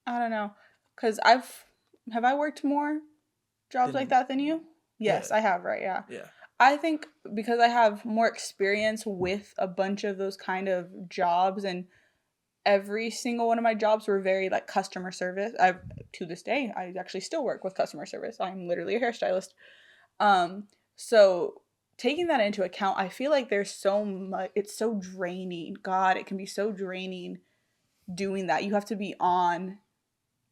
I don't know, because have I worked more jobs like that than you? Yes, I have, right? Yeah. Yeah. I think because I have more experience with a bunch of those kind of jobs, and every single one of my jobs were very like customer service. To this day, I actually still work with customer service. I'm literally a hairstylist. So taking that into account, I feel like there's so much, it's so draining. God, it can be so draining doing that. You have to be on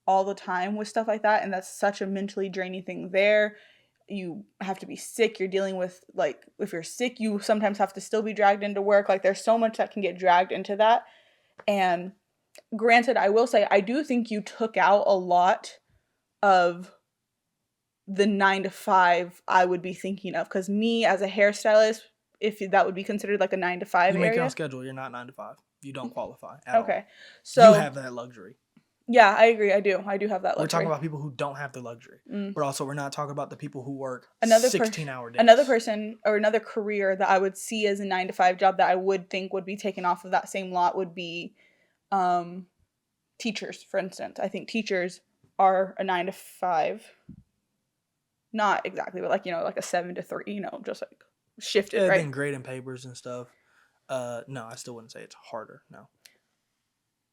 all the time with stuff like that, and that's such a mentally draining thing there. You have to be sick. You're dealing with, like, if you're sick, you sometimes have to still be dragged into work. Like, there's so much that can get dragged into that. And granted, I will say, I do think you took out a lot of the 9 to 5 I would be thinking of. Because me, as a hairstylist, if that would be considered like a 9 to 5 you make area. your own schedule. You're not 9 to 5. You don't qualify at all. Okay. So you have that luxury. Yeah, I agree. I do have that luxury. We're talking about people who don't have the luxury. But also, we're not talking about the people who work 16-hour days. Another person or another career that I would see as a 9 to 5 job that I would think would be taken off of that same lot would be teachers, for instance. I think teachers are a 9 to 5. Not exactly, but like, like a 7 to 3, just like shifted, right? And grading papers and stuff. No, I still wouldn't say it's harder. No.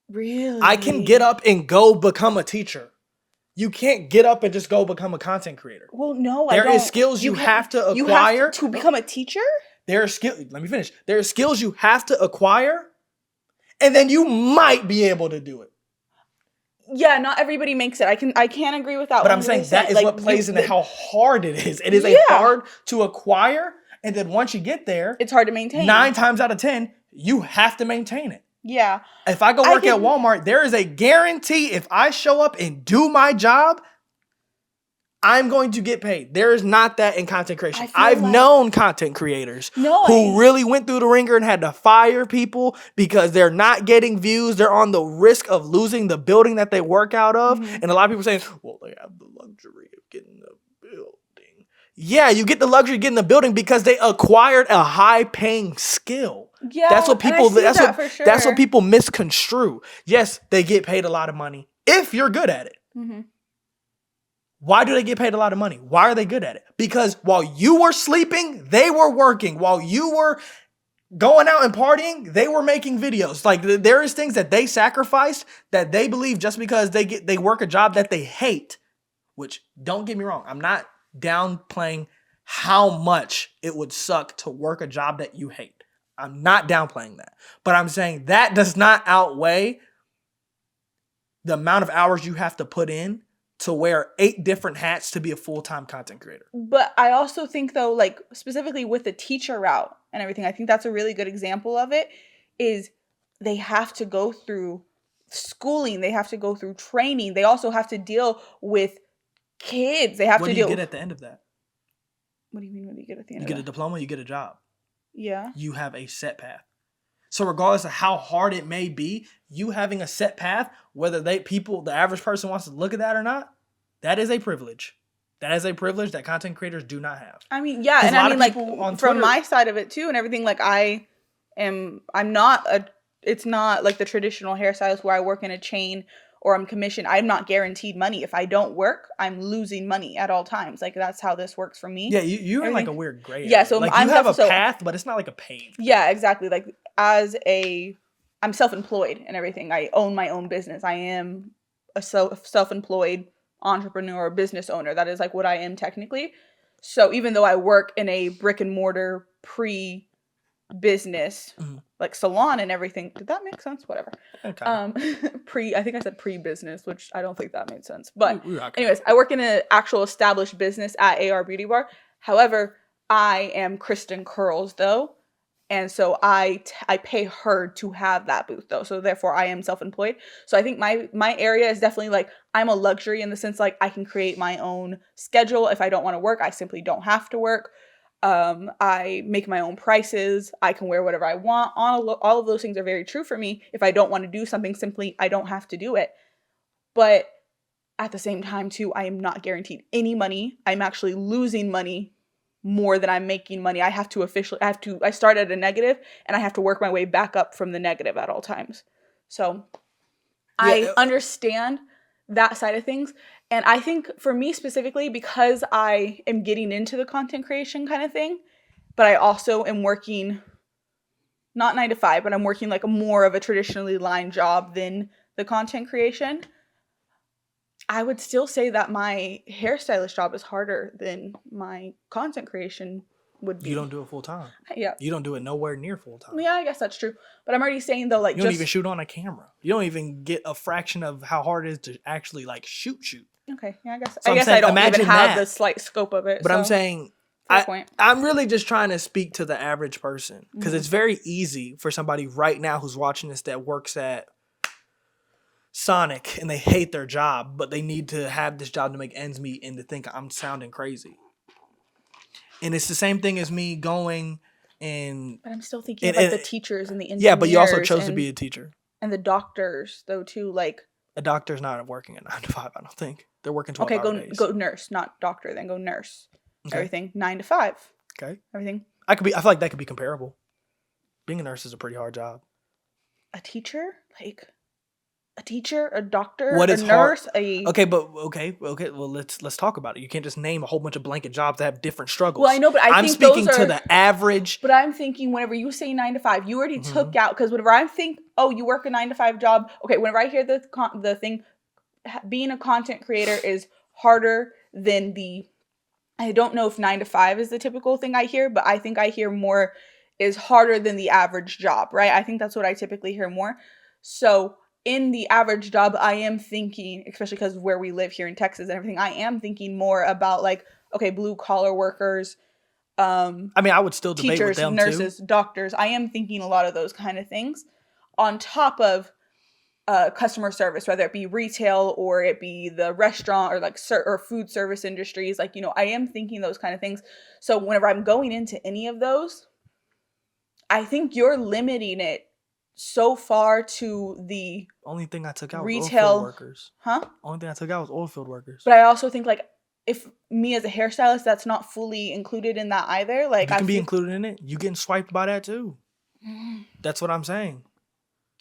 Really? I can get up and go become a teacher. You can't get up and just go become a content creator. Well, no, There is skills you have to acquire. You have to become a teacher? There are skills. Let me finish. There are skills you have to acquire, and then you might be able to do it. Yeah, not everybody makes it. I can agree with that. But I'm saying that is like, what plays into how hard it is. It is hard to acquire, and then once you get there, it's hard to maintain. 9 times out of 10, you have to maintain it. Yeah. If I go work at Walmart, there is a guarantee if I show up and do my job, I'm going to get paid. There is not that in content creation. I've known content creators who really went through the ringer and had to fire people because they're not getting views. They're on the risk of losing the building that they work out of. And a lot of people saying, well, they have the luxury of getting the building. Yeah, you get the luxury of getting the building because they acquired a high-paying skill. Yeah, that's what people. That's what people misconstrue. Yes, they get paid a lot of money if you're good at it. Why do they get paid a lot of money? Why are they good at it? Because while you were sleeping, they were working. While you were going out and partying, they were making videos. Like there is things that they sacrificed that they believe just because they work a job that they hate. Which, don't get me wrong, I'm not downplaying how much it would suck to work a job that you hate. I'm not downplaying that. But I'm saying that does not outweigh the amount of hours you have to put in to wear 8 different hats to be a full-time content creator. But I also think, though, like specifically with the teacher route and everything, I think that's a really good example of it, is they have to go through schooling. They have to go through training. They also have to deal with kids. They have to deal. What do you get at the end of that? What do you mean what do you get at the end of that? You get a diploma, you get a job. Yeah. You have a set path. So regardless of how hard it may be, you having a set path, whether the average person wants to look at that or not, that is a privilege. That is a privilege that content creators do not have. I mean, yeah, and I mean, like from my side of it too, and everything. Like it's not like the traditional hairstylist where I work in a chain or I'm commissioned. I'm not guaranteed money. If I don't work, I'm losing money at all times. Like that's how this works for me. Yeah, you're in like a weird gray area. Yeah, so like you have a path, but it's not like a paved. Yeah, exactly. Like as a I'm self-employed and everything. I own my own business. I am a self-employed entrepreneur, business owner. That is like what I am technically. So even though I work in a brick and mortar pre-business, like salon and everything, did that make sense? Whatever. Okay. I think I said pre-business, which I don't think that made sense. But anyways, I work in an actual established business at AR Beauty Bar. However, I am Kristen Curls though. And so I pay her to have that booth though. So therefore I am self-employed. So I think my area is definitely like, I'm a luxury in the sense like I can create my own schedule. If I don't want to work, I simply don't have to work. I make my own prices. I can wear whatever I want. All of those things are very true for me. If I don't want to do something, simply I don't have to do it. But at the same time too, I am not guaranteed any money. I'm actually losing money more than I'm making money. I start at a negative and I have to work my way back up from the negative at all times. So I understand that side of things. And I think for me specifically, because I am getting into the content creation kind of thing, but I also am working not 9 to 5, but I'm working like a more of a traditionally line job than the content creation. I would still say that my hairstylist job is harder than my content creation would be. You don't do it full time. Yeah. You don't do it nowhere near full time. Yeah, I guess that's true. But I'm already saying though, like you don't even shoot on a camera. You don't even get a fraction of how hard it is to actually like shoot. Okay, yeah, I guess. So I guess I don't even have the slight scope of it. But so. I'm saying, I'm really just trying to speak to the average person because it's very easy for somebody right now who's watching this that works at Sonic and they hate their job, but they need to have this job to make ends meet and to think I'm sounding crazy. And it's the same thing as me going and... But I'm still thinking about the teachers and the engineers. Yeah, but you also chose to be a teacher. And the doctors, though, too, like... A doctor's not working at 9 to 5, I don't think. They're working 12 hour days. Go nurse, not doctor, then go nurse. Okay. Everything, 9 to 5. Okay. Everything. I feel like that could be comparable. Being a nurse is a pretty hard job. A teacher? Like... A teacher, a doctor, a nurse, Well, let's talk about it. You can't just name a whole bunch of blanket jobs that have different struggles. Well, I know, but I'm speaking to the average. But I'm thinking whenever you say 9 to 5, you already took out, because whenever I think, oh, you work a 9 to 5 job. Okay, whenever I hear the thing, being a content creator is harder than I don't know if 9 to 5 is the typical thing I hear, but I think I hear more is harder than the average job, right? I think that's what I typically hear more. So in the average job, I am thinking, especially because where we live here in Texas and everything, I am thinking more about like, okay, blue collar workers. I would still debate teachers, with them nurses, too. Doctors. I am thinking a lot of those kind of things on top of customer service, whether it be retail or it be the restaurant or like or food service industries. Like, I am thinking those kind of things. So whenever I'm going into any of those, I think you're limiting it so far to the only thing I took out retail was oil field workers. Huh? Only thing I took out was oil field workers. But I also think like if me as a hairstylist, that's not fully included in that either. Like you can be included in it. You getting swiped by that too. That's what I'm saying.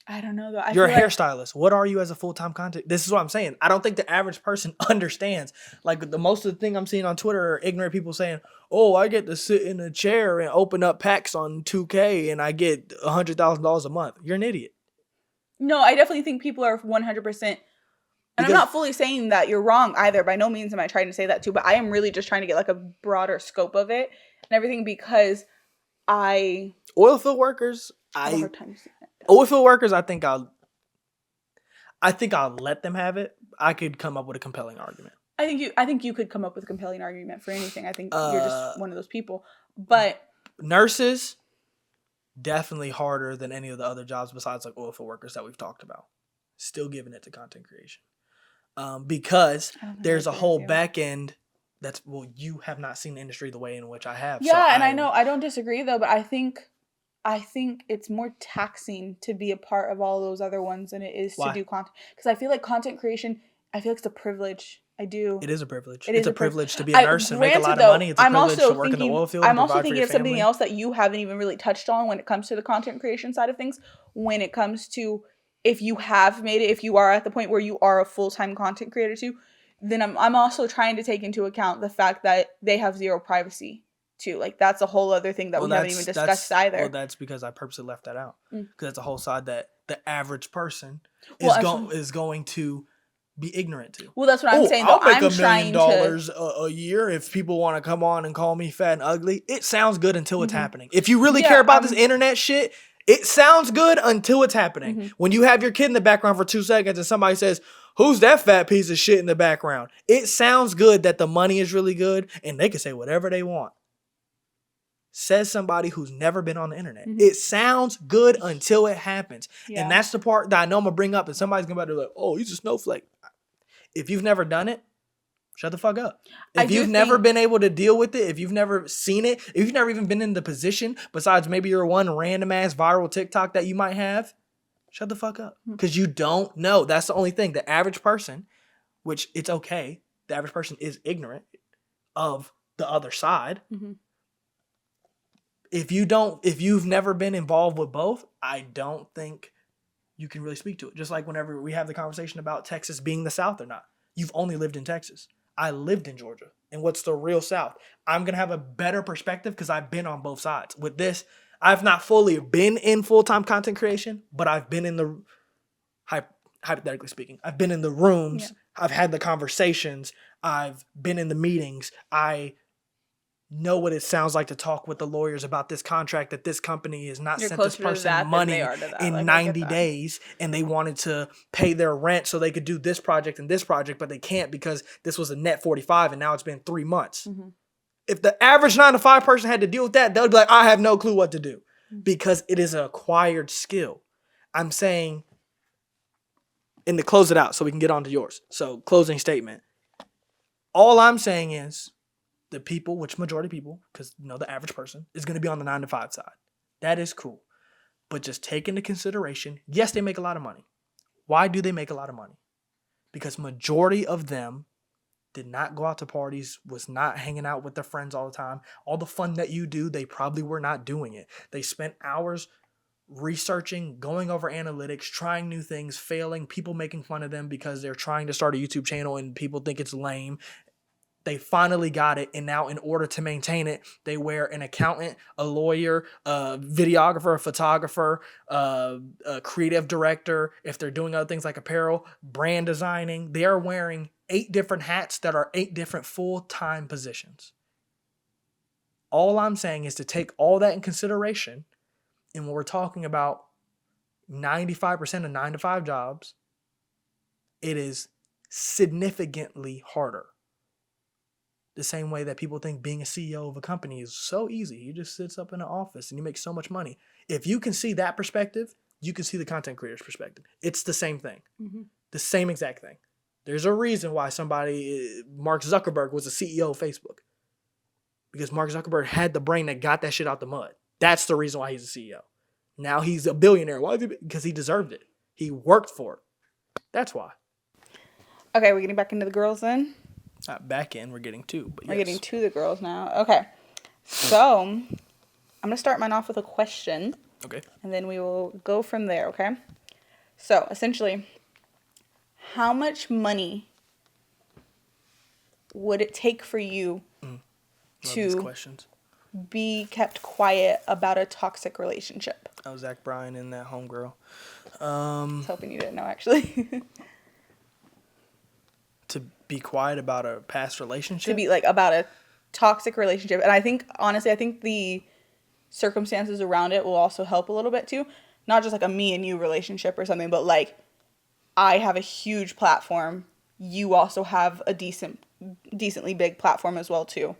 I don't know though. You're a hairstylist. What are you as a full-time content? This is what I'm saying. I don't think the average person understands. Like the most of the thing I'm seeing on Twitter are ignorant people saying, "Oh, I get to sit in a chair and open up packs on 2K and I get $100,000 a month." You're an idiot. No, I definitely think people are 100%. And I'm not fully saying that you're wrong either. By no means am I trying to say that too. But I am really just trying to get like a broader scope of it and everything because oil field workers. Oil field workers, I think I'll let them have it. I could come up with a compelling argument. I think you could come up with a compelling argument for anything. I think you're just one of those people. But nurses, definitely harder than any of the other jobs besides like oil field workers that we've talked about. Still giving it to content creation. Because there's a whole back end you have not seen the industry the way in which I have. Yeah, so I know I don't disagree though, but I think it's more taxing to be a part of all those other ones than it is to do content. Because I feel like content creation, I feel like it's a privilege. I do. It is a privilege. It's a privilege to be a nurse and make a lot of money. It's a privilege to work in the oil field. I'm also thinking of something else that you haven't even really touched on when it comes to the content creation side of things. When it comes to if you have made it, if you are at the point where you are a full-time content creator too, then I'm also trying to take into account the fact that they have zero privacy. Too. Like that's a whole other thing that we haven't even discussed either. Well, that's because I purposely left that out because it's a whole side that the average person Well, is going to be ignorant to. Well, that's what I'm saying. Though I'll make I'm $1 million trying to. a year if people want to come on and call me fat and ugly. It sounds good until it's Mhm. happening. If you really Yeah, care about this internet shit, it sounds good until it's happening. When you have your kid in the background for 2 seconds and somebody says, "Who's that fat piece of shit in the background?" It sounds good that the money is really good and they can say whatever they want. Says somebody who's never been on the internet. It sounds good until it happens. Yeah. And that's the part that I know I'm going to bring up and somebody's going to be like, "Oh, he's a snowflake." If you've never done it, shut the fuck up. If you've never been able to deal with it, if you've never seen it, if you've never even been in the position, besides maybe your one random ass viral TikTok that you might have, shut the fuck up. Because you don't know. That's the only thing. The average person, which it's okay, the average person is ignorant of the other side. If you've never been involved with both, I don't think you can really speak to it. Just like whenever we have the conversation about Texas being the South or not. You've only lived in Texas. I lived in Georgia. And what's the real South? I'm going to have a better perspective because I've been on both sides. With this, I've not fully been in full-time content creation, but I've been in the, hypothetically speaking, I've been in the rooms. Yeah. I've had the conversations. I've been in the meetings. I know what it sounds like to talk with the lawyers about this contract that this company has not sent this person money in 90 days and they wanted to pay their rent so they could do this project and this project, but they can't because this was a net 45 and now it's been 3 months. If the average 9-to-5 person had to deal with that, they would be like, I have no clue what to do because it is an acquired skill. I'm saying, and to close it out so we can get on to yours. So closing statement. All I'm saying is, the people, which majority of people, because the average person, is going to be on the 9-to-5 side. That is cool. But just take into consideration, yes, they make a lot of money. Why do they make a lot of money? Because majority of them did not go out to parties, was not hanging out with their friends all the time. All the fun that you do, they probably were not doing it. They spent hours researching, going over analytics, trying new things, failing, people making fun of them because they're trying to start a YouTube channel and people think it's lame. They finally got it, and now in order to maintain it, they wear an accountant, a lawyer, a videographer, a photographer, a creative director. If they're doing other things like apparel, brand designing, they are wearing 8 different hats that are 8 different full-time positions. All I'm saying is to take all that in consideration, and when we're talking about 95% of 9-to-5 jobs, it is significantly harder. The same way that people think being a CEO of a company is so easy. You just sits up in an office and you make so much money. If you can see that perspective, you can see the content creator's perspective. It's the same thing. The same exact thing. There's a reason why Mark Zuckerberg was the CEO of Facebook. Because Mark Zuckerberg had the brain that got that shit out the mud. That's the reason why he's a CEO. Now he's a billionaire. Why? Because he deserved it. He worked for it. That's why. Okay, we're getting back into the girls then? Not back in, we're getting to. But yes. We're getting to the girls now. Okay. So, I'm going to start mine off with a question. Okay. And then we will go from there, okay? So, essentially, how much money would it take for you to be kept quiet about a toxic relationship? Oh, Zach Bryan and that homegirl. I was hoping you didn't know, actually. To be quiet about a past relationship? To be about a toxic relationship. And I think, honestly, the circumstances around it will also help a little bit too. Not just a me and you relationship or something, but I have a huge platform. You also have a decently big platform as well too.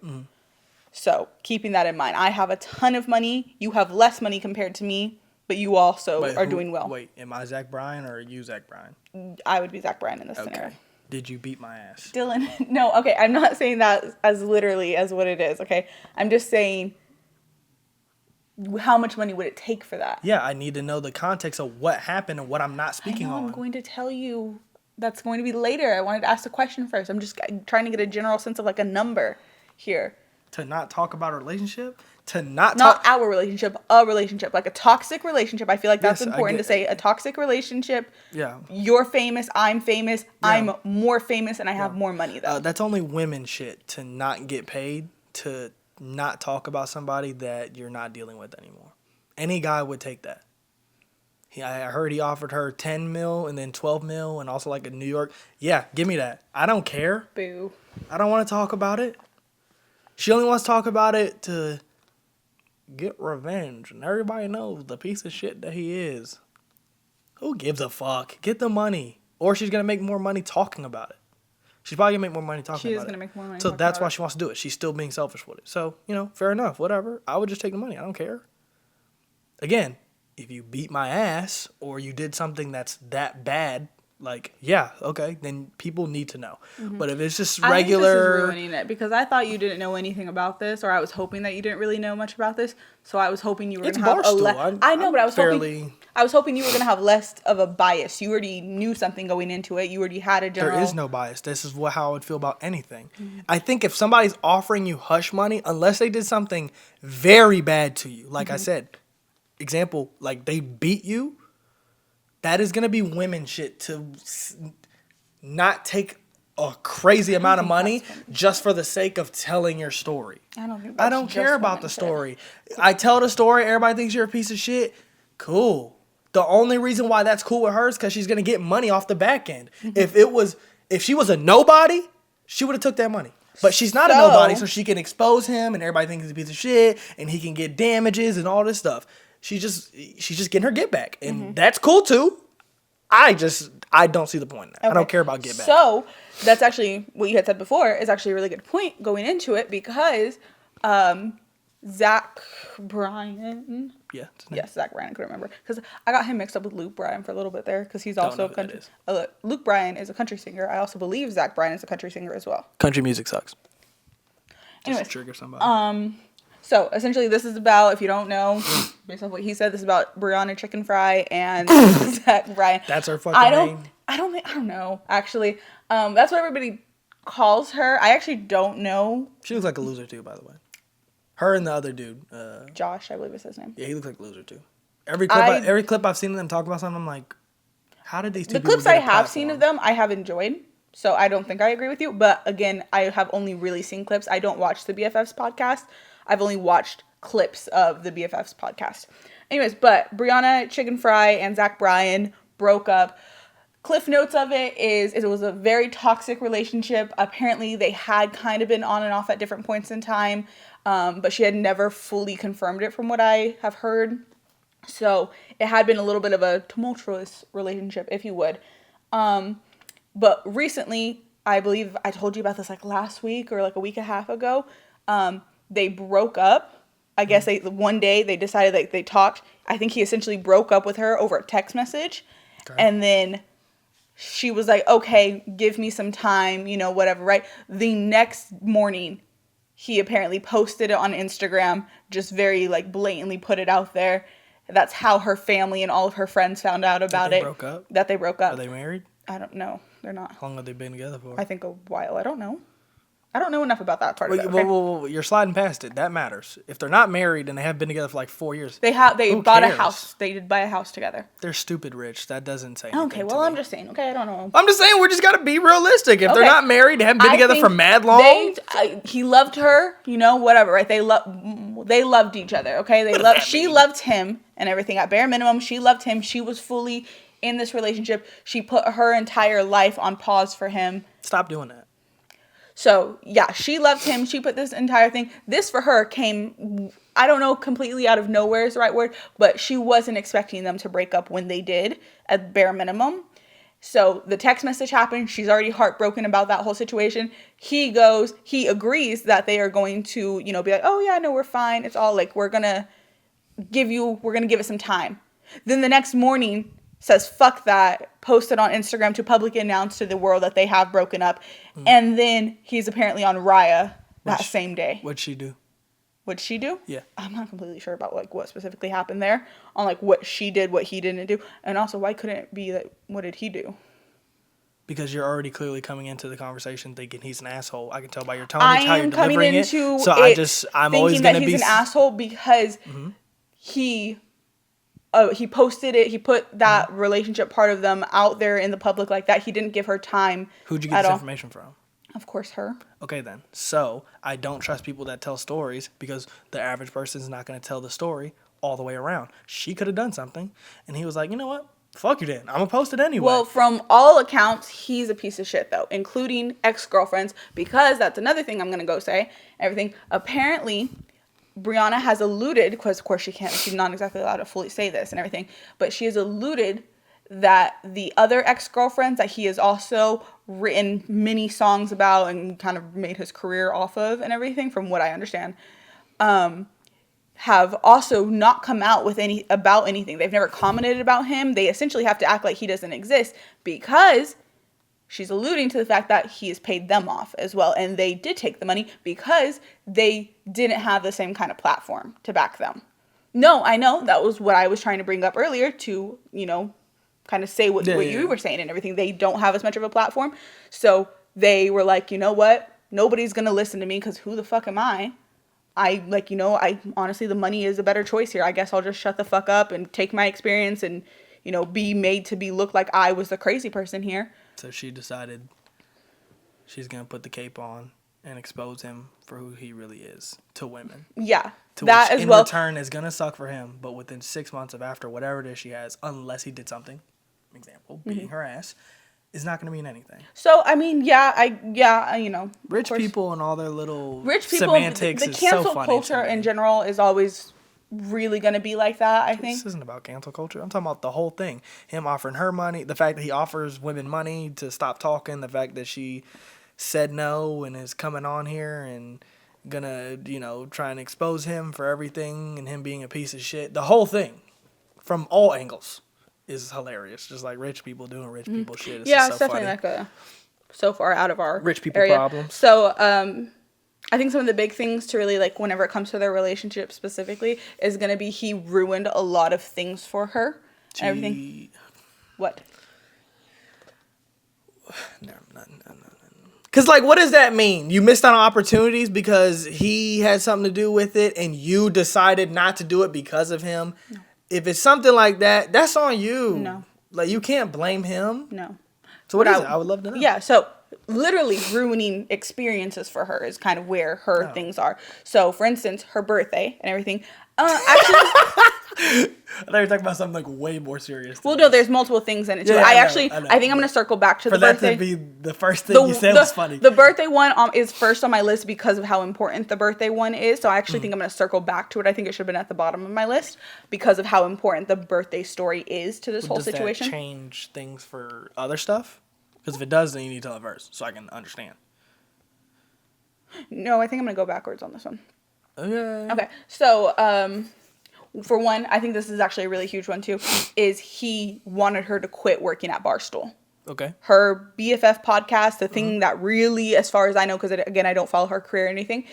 So keeping that in mind, I have a ton of money. You have less money compared to me, but you also are doing well. Wait, am I Zach Bryan or are you Zach Bryan? I would be Zach Bryan in this scenario. Did you beat my ass? Dylan, no, okay, I'm not saying that as literally as what it is, okay? I'm just saying, how much money would it take for that? Yeah, I need to know the context of what happened and what I'm not speaking on. I'm going to tell you that's going to be later. I wanted to ask the question first. I'm just trying to get a general sense of a number here. To not talk about a relationship? Not our relationship, a relationship. A toxic relationship. I feel like that's important to say. A toxic relationship. Yeah. You're famous. I'm famous. Yeah. I'm more famous and I have more money, though. That's only women shit to not get paid, to not talk about somebody that you're not dealing with anymore. Any guy would take that. I heard he offered her 10 mil and then 12 mil and also like a New York. Yeah, give me that. I don't care. Boo. I don't want to talk about it. She only wants to talk about it to get revenge. And everybody knows the piece of shit that he is. Who gives a fuck? Get the money. Or she's going to make more money talking about it. She's probably going to make more money talking about it. She is going to make more money So talking that's about why it. she wants to do it. She's still being selfish with it. So, fair enough. Whatever. I would just take the money. I don't care. Again, if you beat my ass or you did something that's that bad, like, yeah, okay, then people need to know. Mm-hmm. But if it's just regular... I think this is ruining it because I thought you didn't know anything about this, or I was hoping that you didn't really know much about this. So I was hoping you were going to have I know, but I was hoping you were going to have less of a bias. You already knew something going into it. You already had a general... There is no bias. This is how I would feel about anything. Mm-hmm. I think if somebody's offering you hush money, unless they did something very bad to you, like I said, example, like they beat you, that is going to be women shit to not take a crazy amount of money just for the sake of telling your story. I don't care about the story. I tell the story, everybody thinks you're a piece of shit. Cool. The only reason why that's cool with her is because she's going to get money off the back end. Mm-hmm. If she was a nobody, she would have took that money. But she's not a nobody, so she can expose him and everybody thinks he's a piece of shit and he can get damages and all this stuff. She's just getting her get back, and that's cool too. I don't see the point in that. Okay. I don't care about get back. So that's actually what you had said before is actually a really good point going into it because Zach Bryan. Yeah. Yes, Zach Bryan. I couldn't remember because I got him mixed up with Luke Bryan for a little bit there because he's also a country. Luke Bryan is a country singer. I also believe Zach Bryan is a country singer as well. Country music sucks. Anyways, just to trigger somebody. So, essentially, this is about, if you don't know, based on what he said, this is about Brianna Chicken Fry and Zach Bryan. That's her fucking name? I don't know, actually. That's what everybody calls her. I actually don't know. She looks like a loser, too, by the way. Her and the other dude. Josh, I believe is his name. Yeah, he looks like a loser, too. Every clip I've seen of them talk about something, I'm like, how did these two people The clips I have seen of them, I have enjoyed. So, I don't think I agree with you. But, again, I have only really seen clips. I don't watch the BFFs podcast. I've only watched clips of the BFFs podcast. Anyways, but Brianna Chicken Fry and Zach Bryan broke up. Cliff notes of it is it was a very toxic relationship. Apparently, they had kind of been on and off at different points in time, but she had never fully confirmed it from what I have heard. So it had been a little bit of a tumultuous relationship, if you would. But recently, I believe I told you about this like last week or like a week and a half ago. They broke up. I guess one day they decided like they talked. I think he essentially broke up with her over a text message. Okay. And then she was like, okay, give me some time, whatever, right? The next morning, he apparently posted it on Instagram, just very like blatantly put it out there. That's how her family and all of her friends found out about it. That they broke up. Are they married? I don't know. They're not. How long have they been together for? I think a while. I don't know. I don't know enough about that part of it. Okay? Well, you're sliding past it. That matters. If they're not married and they have been together for like 4 years, they bought a house. They did buy a house together. They're stupid rich. That doesn't say anything. Okay, well, I'm just saying. Okay, I don't know. I'm just saying we just got to be realistic. If they're not married, they haven't been together for mad long. He loved her, whatever, right? They loved each other. Okay, she loved him and everything. At bare minimum, she loved him. She was fully in this relationship. She put her entire life on pause for him. Stop doing that. So, yeah, she loved him. She put this entire thing. This for her came, I don't know, completely out of nowhere is the right word, but she wasn't expecting them to break up when they did, at bare minimum. So the text message happened. She's already heartbroken about that whole situation. He agrees that they are going to, be like, oh, yeah, no, we're fine. It's all like, we're going to give it some time. Then the next morning, says fuck that, posted on Instagram to publicly announce to the world that they have broken up. And then he's apparently on Raya that same day. What'd she do? What'd she do? Yeah. I'm not completely sure about like what specifically happened there on like what she did, what he didn't do. And also why couldn't it be that what did he do? Because you're already clearly coming into the conversation thinking he's an asshole. I can tell by your tone, how you're delivering it. So I'm always going to be... he's an asshole because he posted it. He put that relationship part of them out there in the public like that. He didn't give her time. Who'd you get this information from? Of course, her. Okay, then. So I don't trust people that tell stories because the average person is not going to tell the story all the way around. She could have done something, and he was like, you know what? Fuck you then. I'm going to post it anyway. Well, from all accounts, he's a piece of shit, though, including ex-girlfriends, because that's another thing I'm going to go say. Everything. Apparently, Brianna has alluded, because of course she's not exactly allowed to fully say this and everything, but she has alluded that the other ex-girlfriends that he has also written many songs about and kind of made his career off of and everything, from what I understand, have also not come out with about anything. They've never commented about him. They essentially have to act like he doesn't exist because she's alluding to the fact that he has paid them off as well. And they did take the money because they didn't have the same kind of platform to back them. No, I know that was what I was trying to bring up earlier to, kind of say what you were saying and everything. They don't have as much of a platform. So they were like, you know what? Nobody's going to listen to me because who the fuck am I? I honestly, the money is a better choice here. I guess I'll just shut the fuck up and take my experience and, be made to look like I was the crazy person here. So she decided she's going to put the cape on and expose him for who he really is to women. Yeah. To that which as well. In return is going to suck for him, but within 6 months of after whatever it is she has, unless he did something, example, beating her ass, is not going to mean anything. So, I mean, Rich people and all their little rich people, semantics the is cancel so funny culture in general is always really going to be like that, I think. This isn't about cancel culture. I'm talking about the whole thing. Him offering her money, the fact that he offers women money to stop talking, the fact that she said no and is coming on here and gonna, try and expose him for everything and him being a piece of shit. The whole thing, from all angles, is hilarious. Just like rich people doing rich people shit. It's It's so definitely funny. so far out of our Rich people area. problems. So, I think some of the big things to really, whenever it comes to their relationship specifically, is going to be he ruined a lot of things for her and everything. What? No. Because, what does that mean? You missed out on opportunities because he had something to do with it and you decided not to do it because of him? No. If it's something like that, that's on you. No. You can't blame him. No. So what is it? I would love to know. Yeah, so literally ruining experiences for her is kind of where her things are. So, for instance, her birthday and everything. Actually, I thought you were talking about something way more serious. Well, no, there's multiple things in it too. Yeah, I know. think I'm going to circle back to the birthday. For that to be the first thing you said was funny. The birthday one is first on my list because of how important the birthday one is. So I actually think I'm going to circle back to it. I think it should have been at the bottom of my list because of how important the birthday story is to this whole situation. Does that change things for other stuff? Because if it does, then you need to tell it first so I can understand. No, I think I'm going to go backwards on this one. Okay. So, for one, I think this is actually a really huge one too, is he wanted her to quit working at Barstool. Okay. Her BFF podcast, the thing that really, as far as I know, because again, I don't follow her career or anything,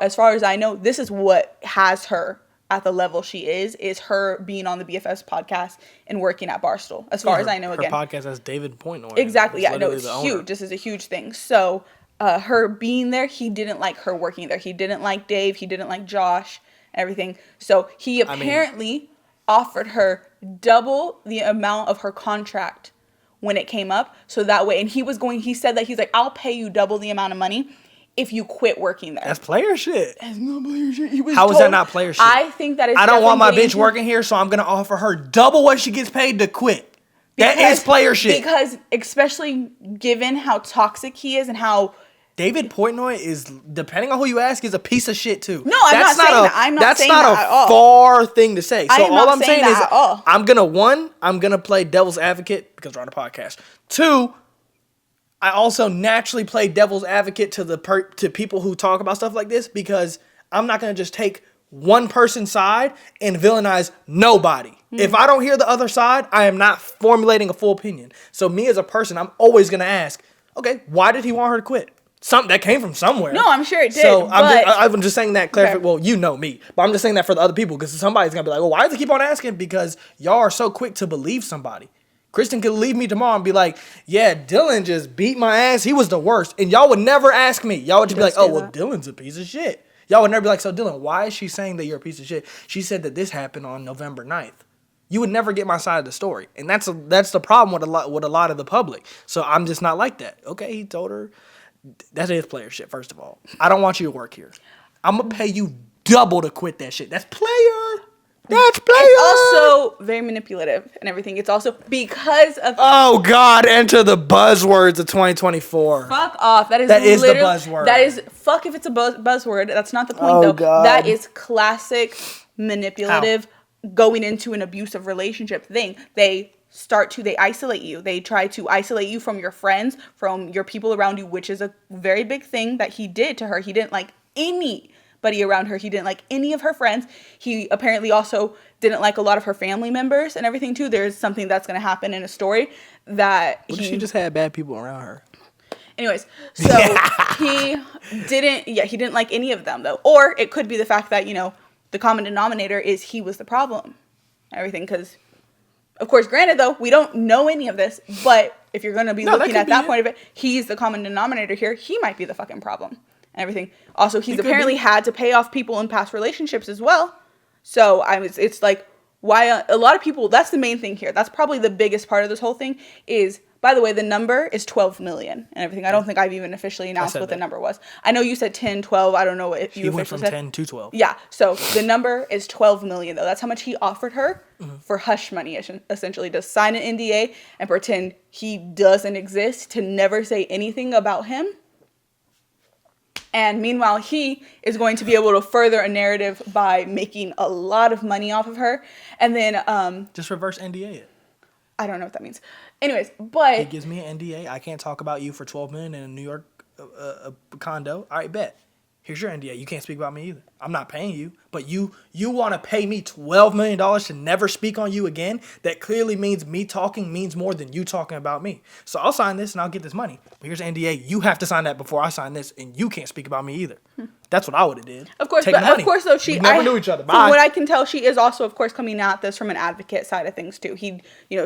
as far as I know, this is what has her at the level she is her being on the BFF podcast and working at Barstool. As far as I know, again. Her podcast has David Pointnoy. Exactly. Yeah, no, it's huge. This is a huge thing. So, her being there, he didn't like her working there. He didn't like Dave. He didn't like Josh, everything. So he apparently offered her double the amount of her contract when it came up. So that way, and he said that he's like, I'll pay you double the amount of money if you quit working there. That's player shit. That's not player shit. How is that not player shit? I think that is. I don't want my bitch working here, so I'm going to offer her double what she gets paid to quit. That is player shit. Because especially given how toxic he is and how David Portnoy is, depending on who you ask, is a piece of shit too. No, I'm not saying that. I'm not saying that at all. That's not a far thing to say. So all I'm saying is, I'm gonna play devil's advocate because we're on a podcast. 2, I also naturally play devil's advocate to people who talk about stuff like this because I'm not gonna just take one person's side and villainize nobody. If I don't hear the other side, I am not formulating a full opinion. So me as a person, I'm always gonna ask, okay, why did he want her to quit? Something that came from somewhere. No, I'm sure it did. So I'm just saying that clarify. Okay. Well, you know me, but I'm just saying that for the other people because somebody's gonna be like, "Well, why does he keep on asking?" Because y'all are so quick to believe somebody. Kristen could leave me tomorrow and be like, "Yeah, Dylan just beat my ass. He was the worst," and y'all would never ask me. Y'all would just be like, "Oh, well, Dylan's a piece of shit." Y'all would never be like, "So Dylan, why is she saying that you're a piece of shit?" She said that this happened on November 9th. You would never get my side of the story, and that's the problem with a lot of the public. So I'm just not like that. Okay, he told her That's his player shit, first of all. I don't want you to work here. I'm going to pay you double to quit that shit. That's player. That's player. It's also very manipulative and everything. It's also because of... Oh, God. Enter the buzzwords of 2024. Fuck off. That is the buzzword. That is... Fuck if it's a buzzword. That's not the point, though. God. That is classic manipulative going into an abusive relationship thing. They isolate you. They try to isolate you from your friends, from your people around you, which is a very big thing that he did to her. He didn't like anybody around her. He didn't like any of her friends. He apparently also didn't like a lot of her family members and everything too. There's something that's going to happen in a story that she just had bad people around her. Anyways, so he didn't like any of them though. Or it could be the fact that, the common denominator is he was the problem. Everything, because of course, granted though, we don't know any of this, but if you're going to be looking at that point of it, he's the common denominator here. He might be the fucking problem and everything. Also, he's apparently had to pay off people in past relationships as well. So it's like, why a lot of people, that's the main thing here. That's probably the biggest part of this whole thing is, by the way, the number is 12 million and everything. I don't think I've even officially announced what the number was. I know you said 10, 12. I don't know if you officially said. He went from 10 to 12. Yeah. So the number is 12 million though. That's how much he offered her for hush money, essentially, to sign an NDA and pretend he doesn't exist, to never say anything about him. And meanwhile, he is going to be able to further a narrative by making a lot of money off of her. And then... just reverse NDA it. I don't know what that means. Anyways, but... He gives me an NDA. I can't talk about you for $12 million in a New York condo. All right, bet. Here's your NDA. You can't speak about me either. I'm not paying you, but you want to pay me $12 million to never speak on you again? That clearly means me talking means more than you talking about me. So I'll sign this and I'll get this money. But here's an NDA. You have to sign that before I sign this, and you can't speak about me either. That's what I would have did. Of course, Take but money. of course, though, we never knew each other. Bye. From what I can tell, she is also, of course, coming at this from an advocate side of things too.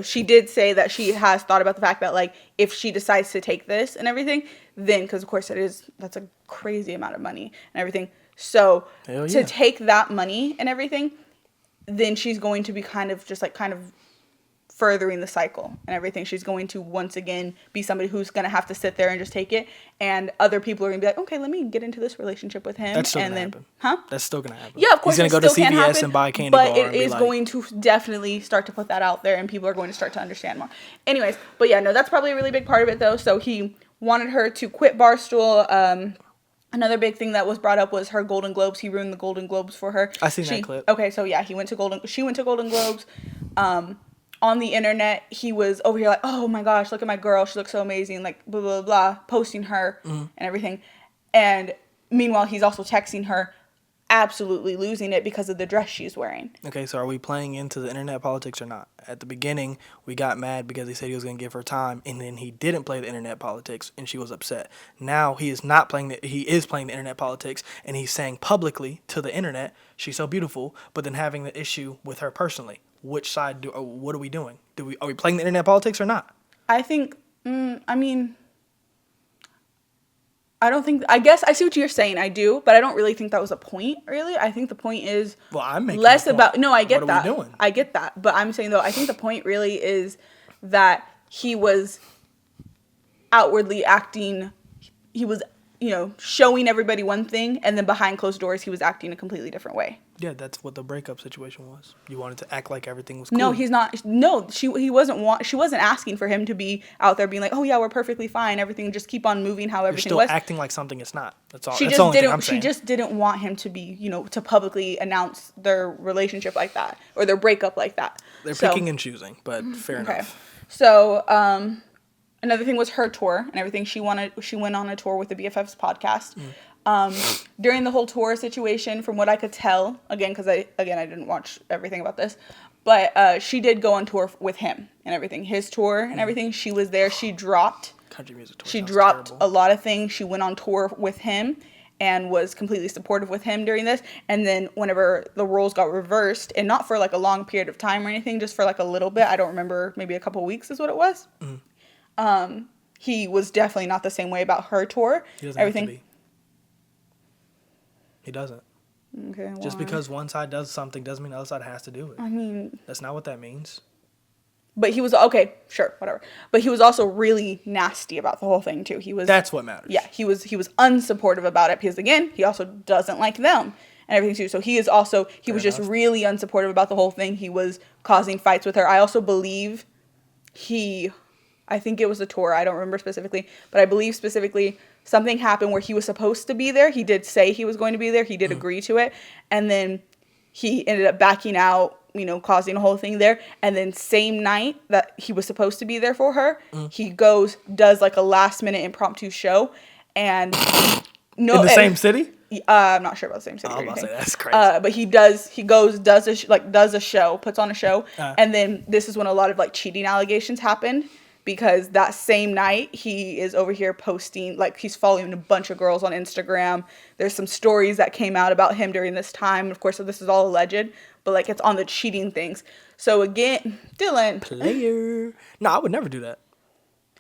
She did say that she has thought about the fact that, like, if she decides to take this and everything, then, because of course that's a crazy amount of money and everything. So to take that money and everything, then she's going to be kind of furthering the cycle and everything. She's going to once again be somebody who's going to have to sit there and just take it, and other people are going to be like, okay, let me get into this relationship with him. That's still going to happen. Huh? That's still going to happen. Yeah, of course. He's going to go to CVS and buy a candy bar. But it is going to definitely start to put that out there, and people are going to start to understand more. Anyways, but yeah, no, that's probably a really big part of it though. So he wanted her to quit Barstool. Another big thing that was brought up was her Golden Globes. He ruined the Golden Globes for her. I seen that clip. Okay, so yeah, she went to Golden Globes. On the internet, he was over here like, oh my gosh, look at my girl. She looks so amazing. Like, blah, blah, blah, posting her and everything. And meanwhile, he's also texting her, absolutely losing it because of the dress she's wearing. Okay, so are we playing into the internet politics or not? At the beginning, we got mad because he said he was going to give her time, and then he didn't play the internet politics, and she was upset. Now he is not playing he is playing the internet politics, and he's saying publicly to the internet, she's so beautiful, but then having the issue with her personally. Which side what are we doing? Are we playing the internet politics or not? I think, I guess I see what you're saying. I do, but I don't really think that was a point, really. I think the point is I'm making less about, no, I get what that. Are we doing? I get that. But I'm saying, though, I think the point really is that he was outwardly acting, he was, showing everybody one thing, and then behind closed doors, he was acting a completely different way. Yeah, that's what the breakup situation was. You wanted to act like everything was cool. No, he's not. No, she wasn't asking for him to be out there being like, oh yeah, we're perfectly fine. Everything, just keep on moving how everything was. You're still acting like something it's not. That's all. She just didn't want him to be, to publicly announce their relationship like that or their breakup like that. They're picking and choosing, but fair enough. So, another thing was her tour and everything. She went on a tour with the BFFs podcast. During the whole tour situation, from what I could tell, again, because I didn't watch everything about this, but she did go on tour with him and everything. His tour and everything. She was there. She dropped country music tour. She dropped a lot of things. She went on tour with him and was completely supportive with him during this. And then whenever the roles got reversed, and not for like a long period of time or anything, just for like a little bit, I don't remember, maybe a couple of weeks is what it was. He was definitely not the same way about her tour. He doesn't have to be. He doesn't. Okay. Just because one side does something doesn't mean the other side has to do it. I mean, that's not what that means. But he was okay, sure, whatever. But he was also really nasty about the whole thing too. That's what matters. Yeah, he was unsupportive about it because again, he also doesn't like them and everything too. So he was just really unsupportive about the whole thing. He was causing fights with her. I also believe I think it was a tour. I don't remember specifically, but I believe specifically something happened where he was supposed to be there. He did say he was going to be there. He did agree to it, and then he ended up backing out, causing a whole thing there. And then same night that he was supposed to be there for her, he does like a last minute impromptu show. And in the same city? I'm not sure about the same city. Oh, or I'm about to anything. say, that's crazy. But he does a show, puts on a show. And then this is when a lot of like cheating allegations happened. Because that same night, he is over here posting, like he's following a bunch of girls on Instagram. There's some stories that came out about him during this time. Of course, so this is all alleged, but like it's on the cheating things. So again, Dylan. Player. No, I would never do that.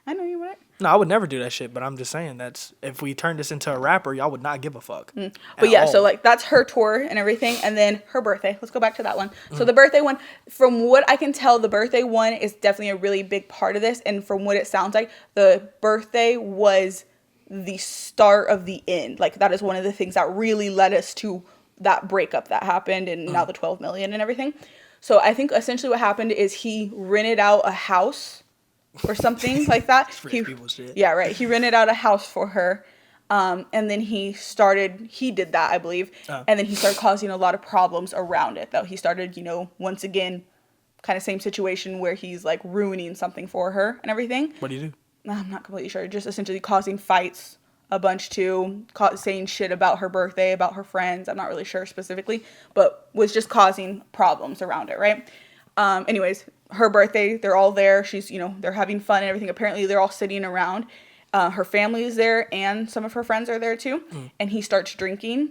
I know you wouldn't. No, I would never do that shit, but I'm just saying if we turn this into a rapper, y'all would not give a fuck. But yeah, so like that's her tour and everything, and then her birthday. Let's go back to that one. So the birthday one, from what I can tell, the birthday one is definitely a really big part of this, and from what it sounds like, the birthday was the start of the end. Like that is one of the things that really led us to that breakup that happened, and now the 12 million and everything. So I think essentially what happened is he rented out a house or something like that. Yeah, right. He rented out a house for her. And then he did that, I believe. And then he started causing a lot of problems around it, though. He started, once again, kind of same situation where he's like ruining something for her and everything. What do you do? I'm not completely sure. Just essentially causing fights a bunch too, saying shit about her birthday, about her friends. I'm not really sure specifically, but was just causing problems around it, right? Anyways, her birthday, they're all there. She's, they're having fun and everything. Apparently, they're all sitting around. Her family is there, and some of her friends are there too. And he starts drinking.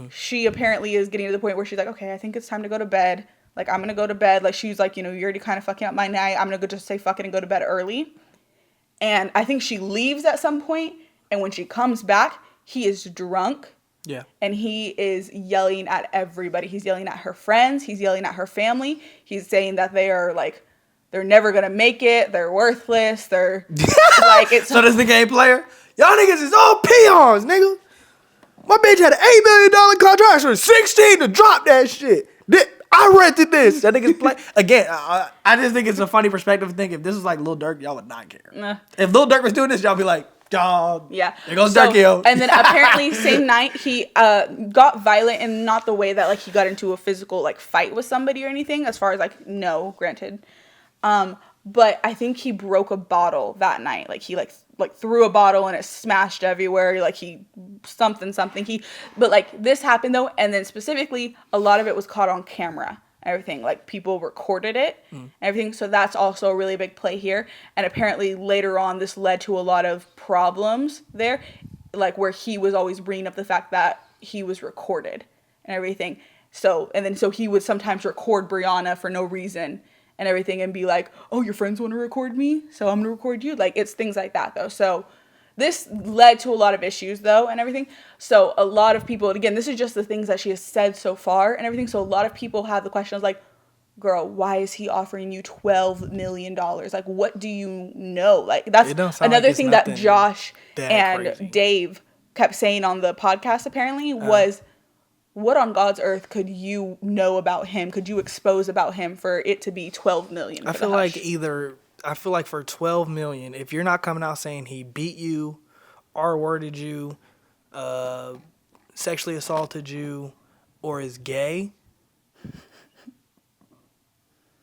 She apparently is getting to the point where she's like, okay, I think it's time to go to bed. Like, I'm going to go to bed. Like, she's like, you're already kind of fucking up my night. I'm going to just say fuck it and go to bed early. And I think she leaves at some point, and when she comes back, he is drunk. Yeah. And he is yelling at everybody. He's yelling at her friends. He's yelling at her family. He's saying that they are like, they're never going to make it. They're worthless. They're like, it's. So this nigga ain't player? Y'all niggas is all peons, nigga. My bitch had an $8 million contract for 16 to drop that shit. I rented this. That nigga's play. Again, I just think it's a funny perspective to think if this was like Lil Durk, y'all would not care. Nah. If Lil Durk was doing this, y'all be like, dog. Yeah. There goes Durkio. And then apparently same night he got violent, and not the way that like he got into a physical like fight with somebody or anything, as far as like, no, granted. But I think he broke a bottle that night. Like he like threw a bottle and it smashed everywhere. Like something. But like this happened though. And then specifically a lot of it was caught on camera. Everything, like people recorded it, everything. So that's also a really big play here. And apparently later on, this led to a lot of problems there, like where he was always bringing up the fact that he was recorded and everything. So he would sometimes record Brianna for no reason and everything and be like, oh, your friends want to record me, so I'm going to record you. Like, it's things like that, though. So this led to a lot of issues, though, and everything. So a lot of people, and again, this is just the things that she has said so far and everything. So a lot of people have the questions like, girl, why is he offering you $12 million? Like, what do you know? Like, that's another thing that Josh and crazy. Dave kept saying on the podcast, apparently, was, what on God's earth could you know about him? Could you expose about him for it to be $12 million? I feel like for $12 million, if you're not coming out saying he beat you, R-worded you, sexually assaulted you, or is gay,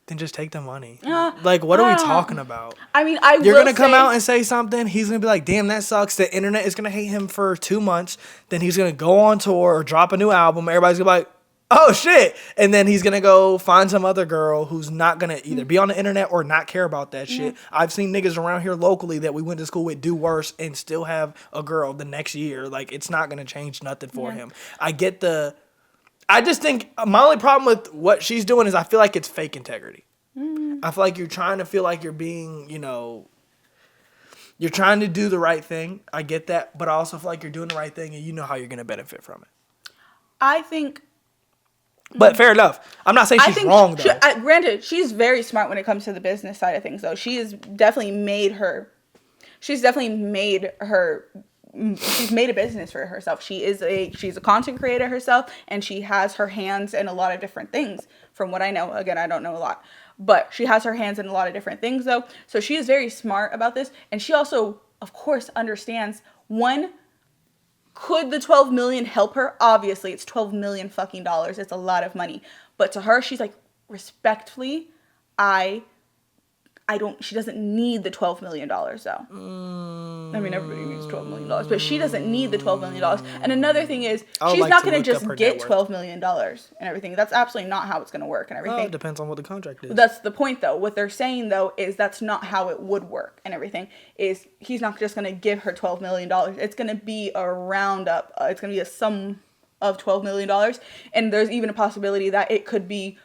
then just take the money. Like, what are we talking about? I mean, you're going to come out and say something. He's going to be like, damn, that sucks. The internet is going to hate him for 2 months. Then he's going to go on tour or drop a new album. Everybody's going to be like, oh, shit. And then he's going to go find some other girl who's not going to either be on the internet or not care about that shit. I've seen niggas around here locally that we went to school with do worse and still have a girl the next year. Like, it's not going to change nothing for him. I just think my only problem with what she's doing is I feel like it's fake integrity. I feel like you're trying to feel like you're being, you're trying to do the right thing. I get that. But I also feel like you're doing the right thing and you know how you're going to benefit from it. I think. But fair enough. I'm not saying she's wrong, though. Granted, she's very smart when it comes to the business side of things, though. She's definitely made a business for herself. She's a content creator herself, and she has her hands in a lot of different things. From what I know, again, I don't know a lot, but she has her hands in a lot of different things, though. So she is very smart about this, and she also, of course, understands, one, could the 12 million help her? Obviously, it's 12 million fucking dollars. It's a lot of money. But to her, she's like, respectfully, she doesn't need the $12 million though. I mean, everybody needs $12 million, but she doesn't need the $12 million. And another thing is, she's not going to just get $12 million and everything. That's absolutely not how it's going to work and everything. Well, it depends on what the contract is. That's the point, though. What they're saying, though, is that's not how it would work and everything. Is he's not just going to give her $12 million. It's going to be a roundup. It's going to be a sum of $12 million. And there's even a possibility that it could be,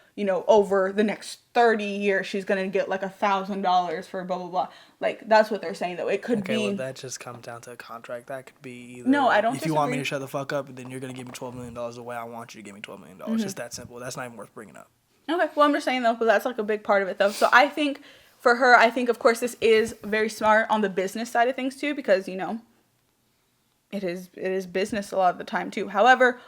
over the next 30 years, she's going to get like $1,000 for blah, blah, blah. Like, that's what they're saying, though. It could be. Okay, well, that just comes down to a contract. That could be either. No, I don't If you want me to shut the fuck up, then you're going to give me $12 million the way I want you to give me $12 million. Mm-hmm. It's that simple. That's not even worth bringing up. Okay, well, I'm just saying, though, but that's like a big part of it, though. So I think for her, of course, this is very smart on the business side of things, too, because, it is business a lot of the time, too. However,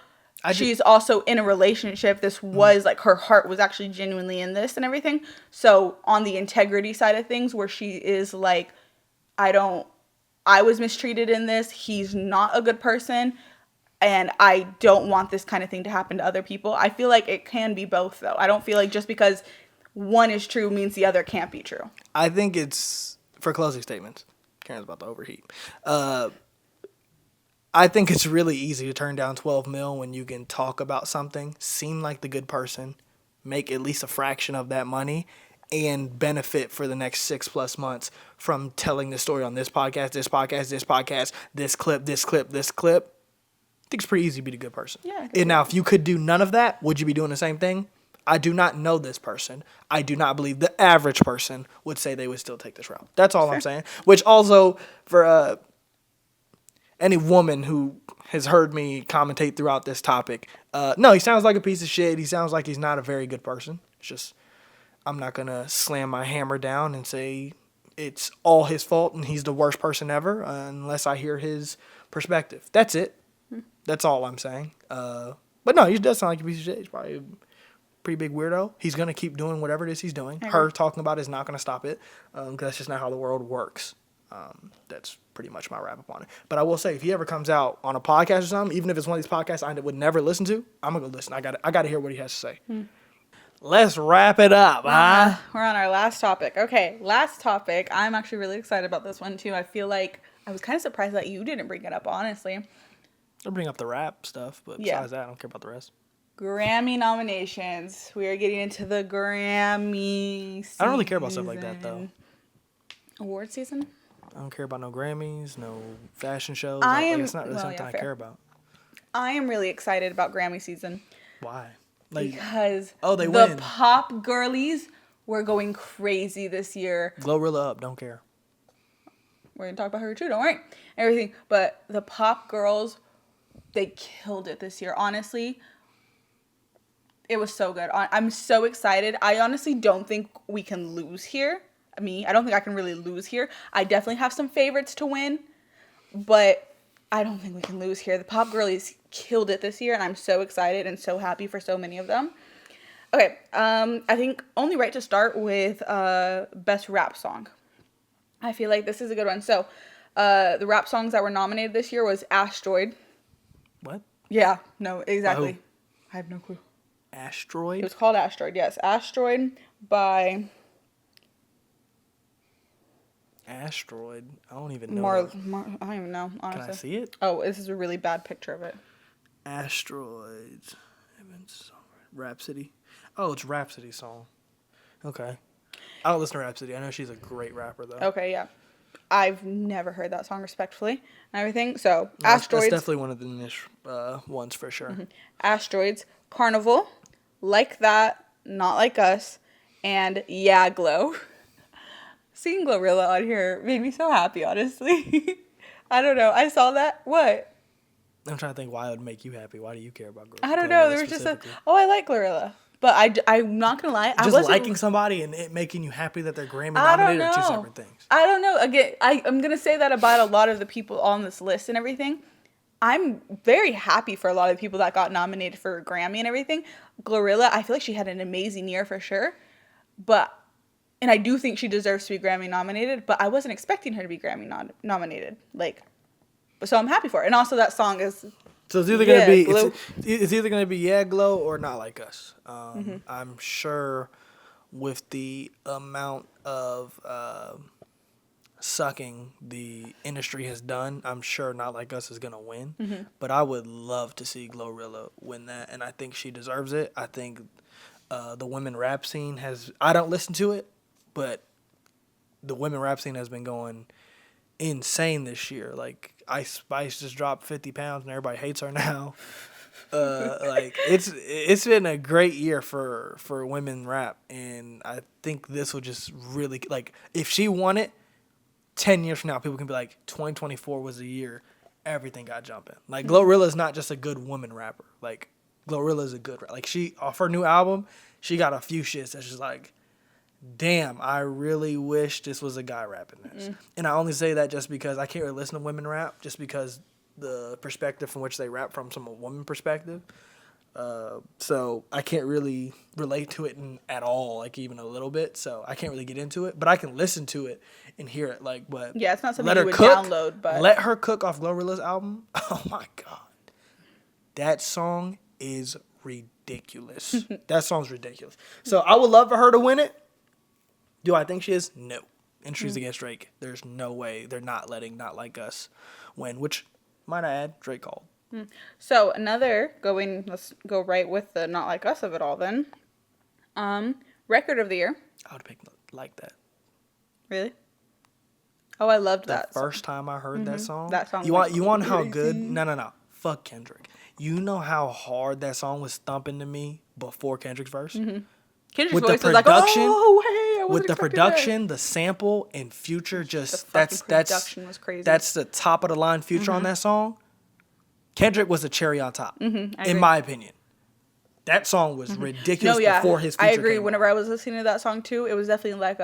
she's also in a relationship. This was like her heart was actually genuinely in this and everything. So on the integrity side of things, where she is like, I was mistreated in this. He's not a good person. And I don't want this kind of thing to happen to other people. I feel like it can be both, though. I don't feel like just because one is true means the other can't be true. I think it's, for closing statements, Karen's about to overheat. I think it's really easy to turn down 12 mil when you can talk about something, seem like the good person, make at least a fraction of that money, and benefit for the next 6+ months from telling the story on this podcast, this clip. I think it's pretty easy to be the good person. Yeah. And now, if you could do none of that, would you be doing the same thing? I do not know this person. I do not believe the average person would say they would still take this route. That's all I'm saying. Which also, for any woman who has heard me commentate throughout this topic, no, he sounds like a piece of shit. He sounds like he's not a very good person. It's just, I'm not going to slam my hammer down and say it's all his fault and he's the worst person ever unless I hear his perspective. That's it. That's all I'm saying. But no, he does sound like a piece of shit. He's probably a pretty big weirdo. He's going to keep doing whatever it is he's doing. Her talking about it is not going to stop it because that's just not how the world works. That's pretty much my wrap up on it. But I will say, if he ever comes out on a podcast or something, even if it's one of these podcasts I would never listen to, I'm going to go listen. I got to hear what he has to say. Let's wrap it up. We're on our last topic. Okay, last topic. I'm actually really excited about this one, too. I feel like I was kind of surprised that you didn't bring it up, honestly. I'll bring up the rap stuff, but besides that, I don't care about the rest. Grammy nominations. We are getting into the Grammy season. I don't really care about stuff like that, though. Award season? I don't care about no Grammys, no fashion shows. It's not really something I care about. I am really excited about Grammy season. Why? Because they win. pop girlies were going crazy this year. Glorilla up, don't care. We're going to talk about her too, don't worry. Everything. But the pop girls, they killed it this year. Honestly, it was so good. I'm so excited. I honestly don't think we can lose here. I don't think I can really lose here. I definitely have some favorites to win, but I don't think we can lose here. The pop girlies killed it this year, and I'm so excited and so happy for so many of them. Okay, I think only right to start with best rap song. I feel like this is a good one. So, the rap songs that were nominated this year was Asteroid. What? Yeah, no, exactly. I have no clue. Asteroid? It was called Asteroid, yes. Asteroid by... Asteroid? I don't even know. I don't even know, honestly. Can I see it? Oh, this is a really bad picture of it. Asteroids. Rhapsody. Oh, it's Rhapsody's song. Okay. I don't listen to Rhapsody. I know she's a great rapper, though. Okay, yeah. I've never heard that song, respectfully, and everything. So, Asteroids. That's definitely one of the niche ones, for sure. Mm-hmm. Asteroids, Carnival, Like That, Not Like Us, and Yeah Glow. Seeing Glorilla on here made me so happy, honestly. I don't know. I saw that. What? I'm trying to think why it would make you happy. Why do you care about Glorilla? I don't know. There was just I like Glorilla. But I'm not gonna lie, I Just wasn't liking somebody and it making you happy that they're Grammy I don't nominated are two know. separate things. I don't know. Again, I'm gonna say that about a lot of the people on this list and everything. I'm very happy for a lot of the people that got nominated for a Grammy and everything. Glorilla, I feel like she had an amazing year for sure. And I do think she deserves to be Grammy nominated, but I wasn't expecting her to be Grammy nominated. So I'm happy for it. And also that song is So it's either gonna be Glow. it's either gonna be Yeah Glow or Not Like Us. I'm sure with the amount of sucking the industry has done, I'm sure Not Like Us is gonna win. But I would love to see Glorilla win that, and I think she deserves it. I think the women rap scene has. I don't listen to it, but the women rap scene has been going insane this year. Like Ice Spice just dropped 50 pounds and everybody hates her now. Like it's been a great year for women rap, and I think this will just really like if she won it 10 years from now, people can be like 2024 was the year everything got jumping. Like Glorilla is not just a good woman rapper. Like Glorilla is a good like she off her new album, she got a few shits that's just like damn, I really wish this was a guy rapping this. And I only say that just because I can't really listen to women rap, just because the perspective from which they rap from a woman perspective. So I can't really relate to it at all, like even a little bit. So I can't really get into it, but I can listen to it and hear it. Like, but Yeah, it's not something let you her would cook, download, but let her cook off Glorilla's album. Oh my god, that song is ridiculous. That song's ridiculous. So I would love for her to win it. Do I think she is? No. Entries against Drake. There's no way they're not letting Not Like Us win, which, might I add, Drake called. So let's go right with the Not Like Us of it all then. Record of the year. I would pick Like That. Really? Oh, I loved The that first time I heard that song. That song You went want how crazy. good? No. Fuck Kendrick. You know how hard that song was thumping to me before Kendrick's verse? Kendrick's With the voice was like, production, oh, hey, I wasn't with the expecting production, the sample, and Future, just that's production was crazy. That's the top of the line Future on that song. Kendrick was the cherry on top, in my opinion. That song was ridiculous before his Future I agree. came Whenever out. I was listening to that song too, it was definitely like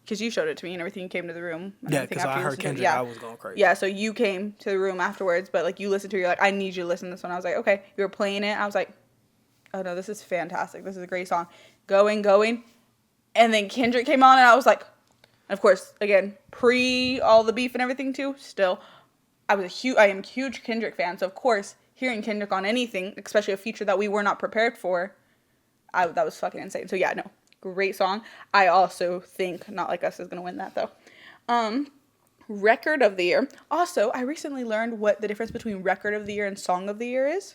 because you showed it to me and everything. You came to the room. And Yeah, everything because I after you heard listened to it. Kendrick, Yeah. I was going crazy. Yeah, so you came to the room afterwards, but like you listened to it, you're like, I need you to listen to this one. I was like, okay. You were playing it. I was like, oh no, this is fantastic. This is a great song. Going. And then Kendrick came on and I was like, of course, again, pre all the beef and everything too, still, I am a huge Kendrick fan. So of course, hearing Kendrick on anything, especially a feature that we were not prepared for, that was fucking insane. So yeah, no, great song. I also think Not Like Us is going to win that though. Record of the year. Also, I recently learned what the difference between record of the year and song of the year is.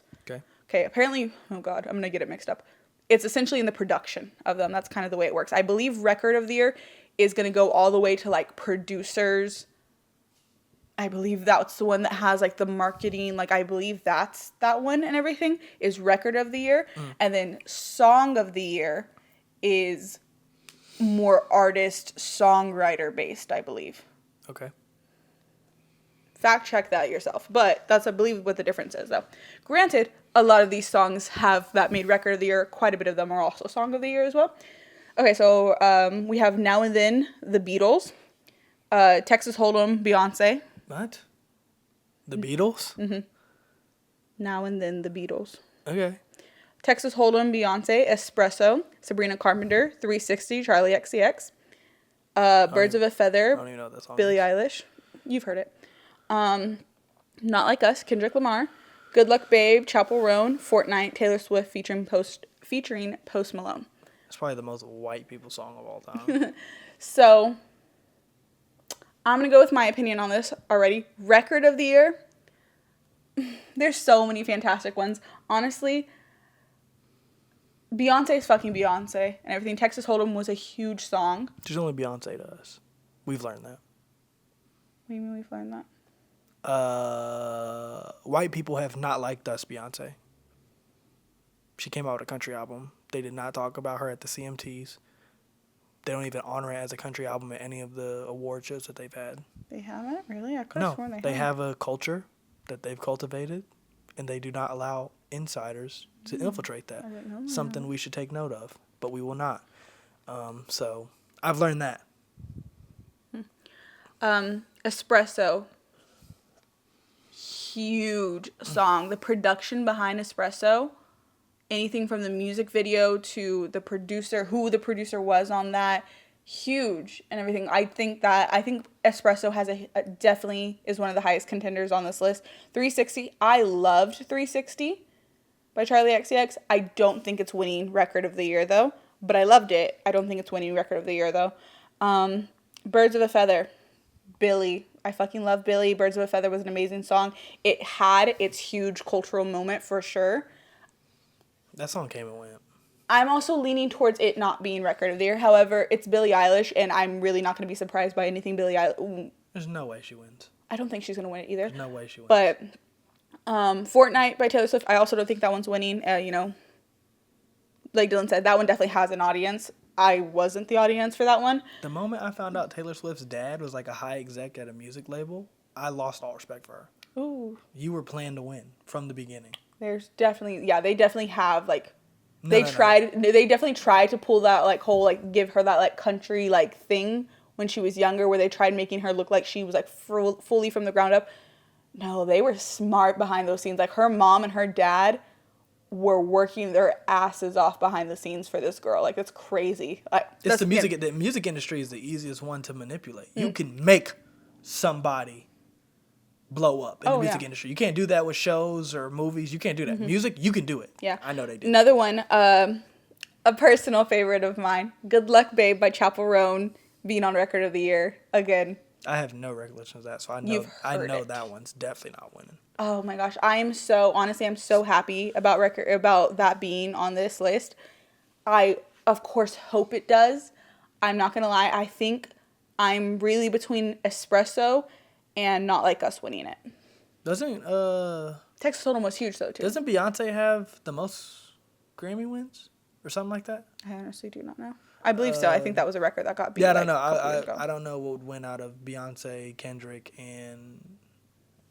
Okay, apparently, oh God, I'm going to get it mixed up. It's essentially in the production of them. That's kind of the way it works. I believe record of the year is going to go all the way to like producers. I believe that's the one that has like the marketing. Like I believe that's that one and everything is record of the year. And then song of the year is more artist songwriter based, I believe. Okay. Fact check that yourself. But that's, I believe, what the difference is, though. Granted, a lot of these songs that made record of the year. Quite a bit of them are also song of the year as well. Okay, so we have Now and Then, The Beatles. Texas Hold'em, Beyonce. What? The Beatles? Now and Then, The Beatles. Okay. Texas Hold'em, Beyonce. Espresso, Sabrina Carpenter. 360, Charlie XCX. Birds of a Feather, I don't even know what that song Billie is. Eilish. You've heard it. Not Like Us, Kendrick Lamar. Good Luck Babe, Chapel Roan. Fortnite, Taylor Swift featuring Post Malone. It's probably the most white people song of all time. So, I'm going to go with my opinion on this already. Record of the year. There's so many fantastic ones. Honestly, Beyonce's fucking Beyonce and everything. Texas Hold'em was a huge song. She's only Beyonce to us. We've learned that. What do you mean we've learned that? White people have not liked us, Beyonce. She came out with a country album. They did not talk about her at the CMTs. They don't even honor it as a country album at any of the award shows that they've had. They haven't? Really? I could have sworn They have a culture that they've cultivated, and they do not allow insiders to infiltrate that. I didn't know that. Something we should take note of, but we will not. So I've learned that. Espresso. Huge song. The production behind Espresso, anything from the music video to the producer, who the producer was on that, huge and everything. I think Espresso has definitely is one of the highest contenders on this list. 360. I loved 360 by Charlie XCX. I don't think it's winning record of the year though, but I loved it. I don't think it's winning record of the year though. Birds of a Feather. Billy. I fucking love Billy. Birds of a Feather was an amazing song. It had its huge cultural moment for sure. That song came and went. I'm also leaning towards it not being record of the year. However, it's Billie Eilish, and I'm really not going to be surprised by anything Billie Eilish. There's no way she wins. I don't think she's going to win it either. There's no way she wins. But Fortnite by Taylor Swift, I also don't think that one's winning. Like Dylan said, that one definitely has an audience. I wasn't the audience for that one. The moment I found out Taylor Swift's dad was like a high exec at a music label, I lost all respect for her. Ooh. You were planned to win from the beginning. There's definitely, they definitely have, like, they definitely tried to pull that, like, whole, like, give her that, like, country, like, thing when she was younger, where they tried making her look like she was, like, fully from the ground up. No, they were smart behind those scenes. Like, her mom and her dad were working their asses off behind the scenes for this girl. Like, it's crazy. It's the music. The music industry is the easiest one to manipulate. You can make somebody blow up in the music industry. You can't do that with shows or movies. You can't do that. Music, you can do it. Yeah. I know they do. Another one, a personal favorite of mine, Good Luck Babe by Chappell Roan being on record of the year again. I have no recollection of that, so I know that one's definitely not winning. Oh my gosh, I'm so happy about that being on this list. I of course hope it does. I'm not gonna lie, I think I'm really between Espresso and Not Like Us winning it. Doesn't Texas Hold'em was huge though too. Doesn't Beyonce have the most Grammy wins or something like that? I honestly do not know. I believe so. I think that was a record that got beat. Yeah, I don't know. I don't know what would win out of Beyonce, Kendrick, and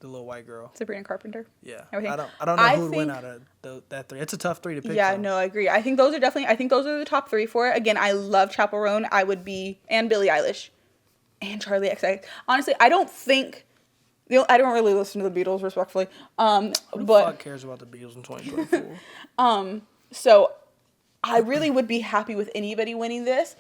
the little white girl. Sabrina Carpenter. Yeah. Everything. I don't know who would win out of that three. It's a tough three to pick. Yeah, from. no, I agree. I think those are the top three for it. Again, I love Chappell Roan. And Billie Eilish. And Charlie XCX. Honestly, I don't really listen to the Beatles, respectfully. Who the fuck cares about the Beatles in 2024? So I really would be happy with anybody winning this.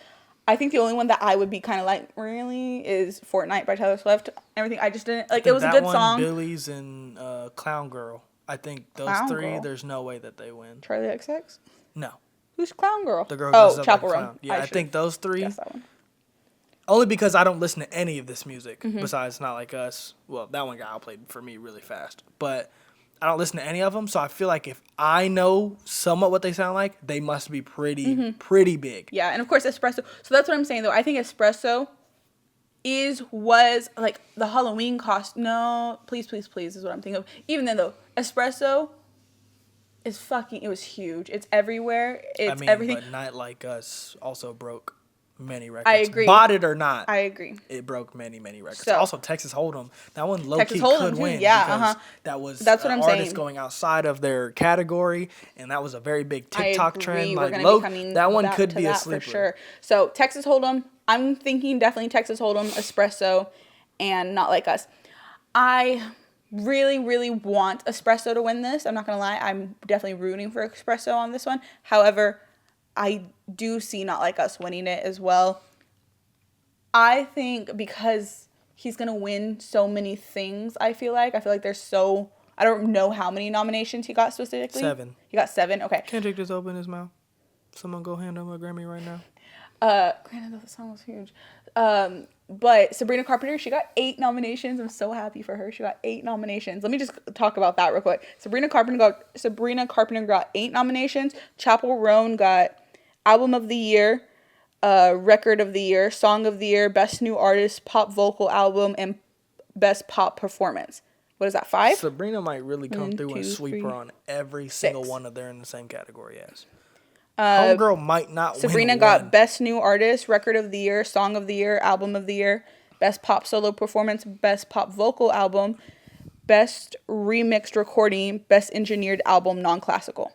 I think the only one that I would be kind of like, really, is Fortnite by Taylor Swift. Everything, I just didn't, like, it was a good song. Billy's and Clown Girl. I think those three, there's no way that they win. Charlie XX? No. Who's Clown Girl? The girl who's Chappell like Roan. Yeah, I think those three. Guess that one. Only because I don't listen to any of this music besides Not Like Us. Well, that one got outplayed for me really fast. But I don't listen to any of them, so I feel like if I know somewhat what they sound like, they must be pretty big. Yeah, and of course Espresso. So that's what I'm saying though. I think Espresso was like the Halloween cost. No, please is what I'm thinking of. Even then though, Espresso is it was huge. It's everywhere. It's everything. But Not Like Us also broke many records. I agree. Bought it or not. I agree. It broke many records. So, also, Texas Hold'em. That one low-key could win. Yeah, because that's what I'm artists saying. going outside of their category, and that was a very big TikTok trend. We're Like, be coming that one back could to be a that sleeper. for sure. So Texas Hold'em, I'm thinking definitely Texas Hold'em, Espresso, and Not Like Us. I really, really want Espresso to win this. I'm not going to lie. I'm definitely rooting for Espresso on this one. However, I do see Not Like Us winning it as well. I think because he's going to win so many things, I feel like there's I don't know how many nominations he got specifically. 7. He got 7? Okay. Kendrick just opened his mouth. Someone go hand him a Grammy right now. Granted, the song was huge. But Sabrina Carpenter, she got 8 nominations. I'm so happy for her. She got 8 nominations. Let me just talk about that real quick. Sabrina Carpenter got 8 nominations. Chappell Roan got Album of the Year, Record of the Year, Song of the Year, Best New Artist, Pop Vocal Album, and Best Pop Performance. What is that, 5? Sabrina might really come through and sweep her on every single one of them in the same category as. Homegirl might not win. Sabrina got Best New Artist, Record of the Year, Song of the Year, Album of the Year, Best Pop Solo Performance, Best Pop Vocal Album, Best Remixed Recording, Best Engineered Album Non-Classical.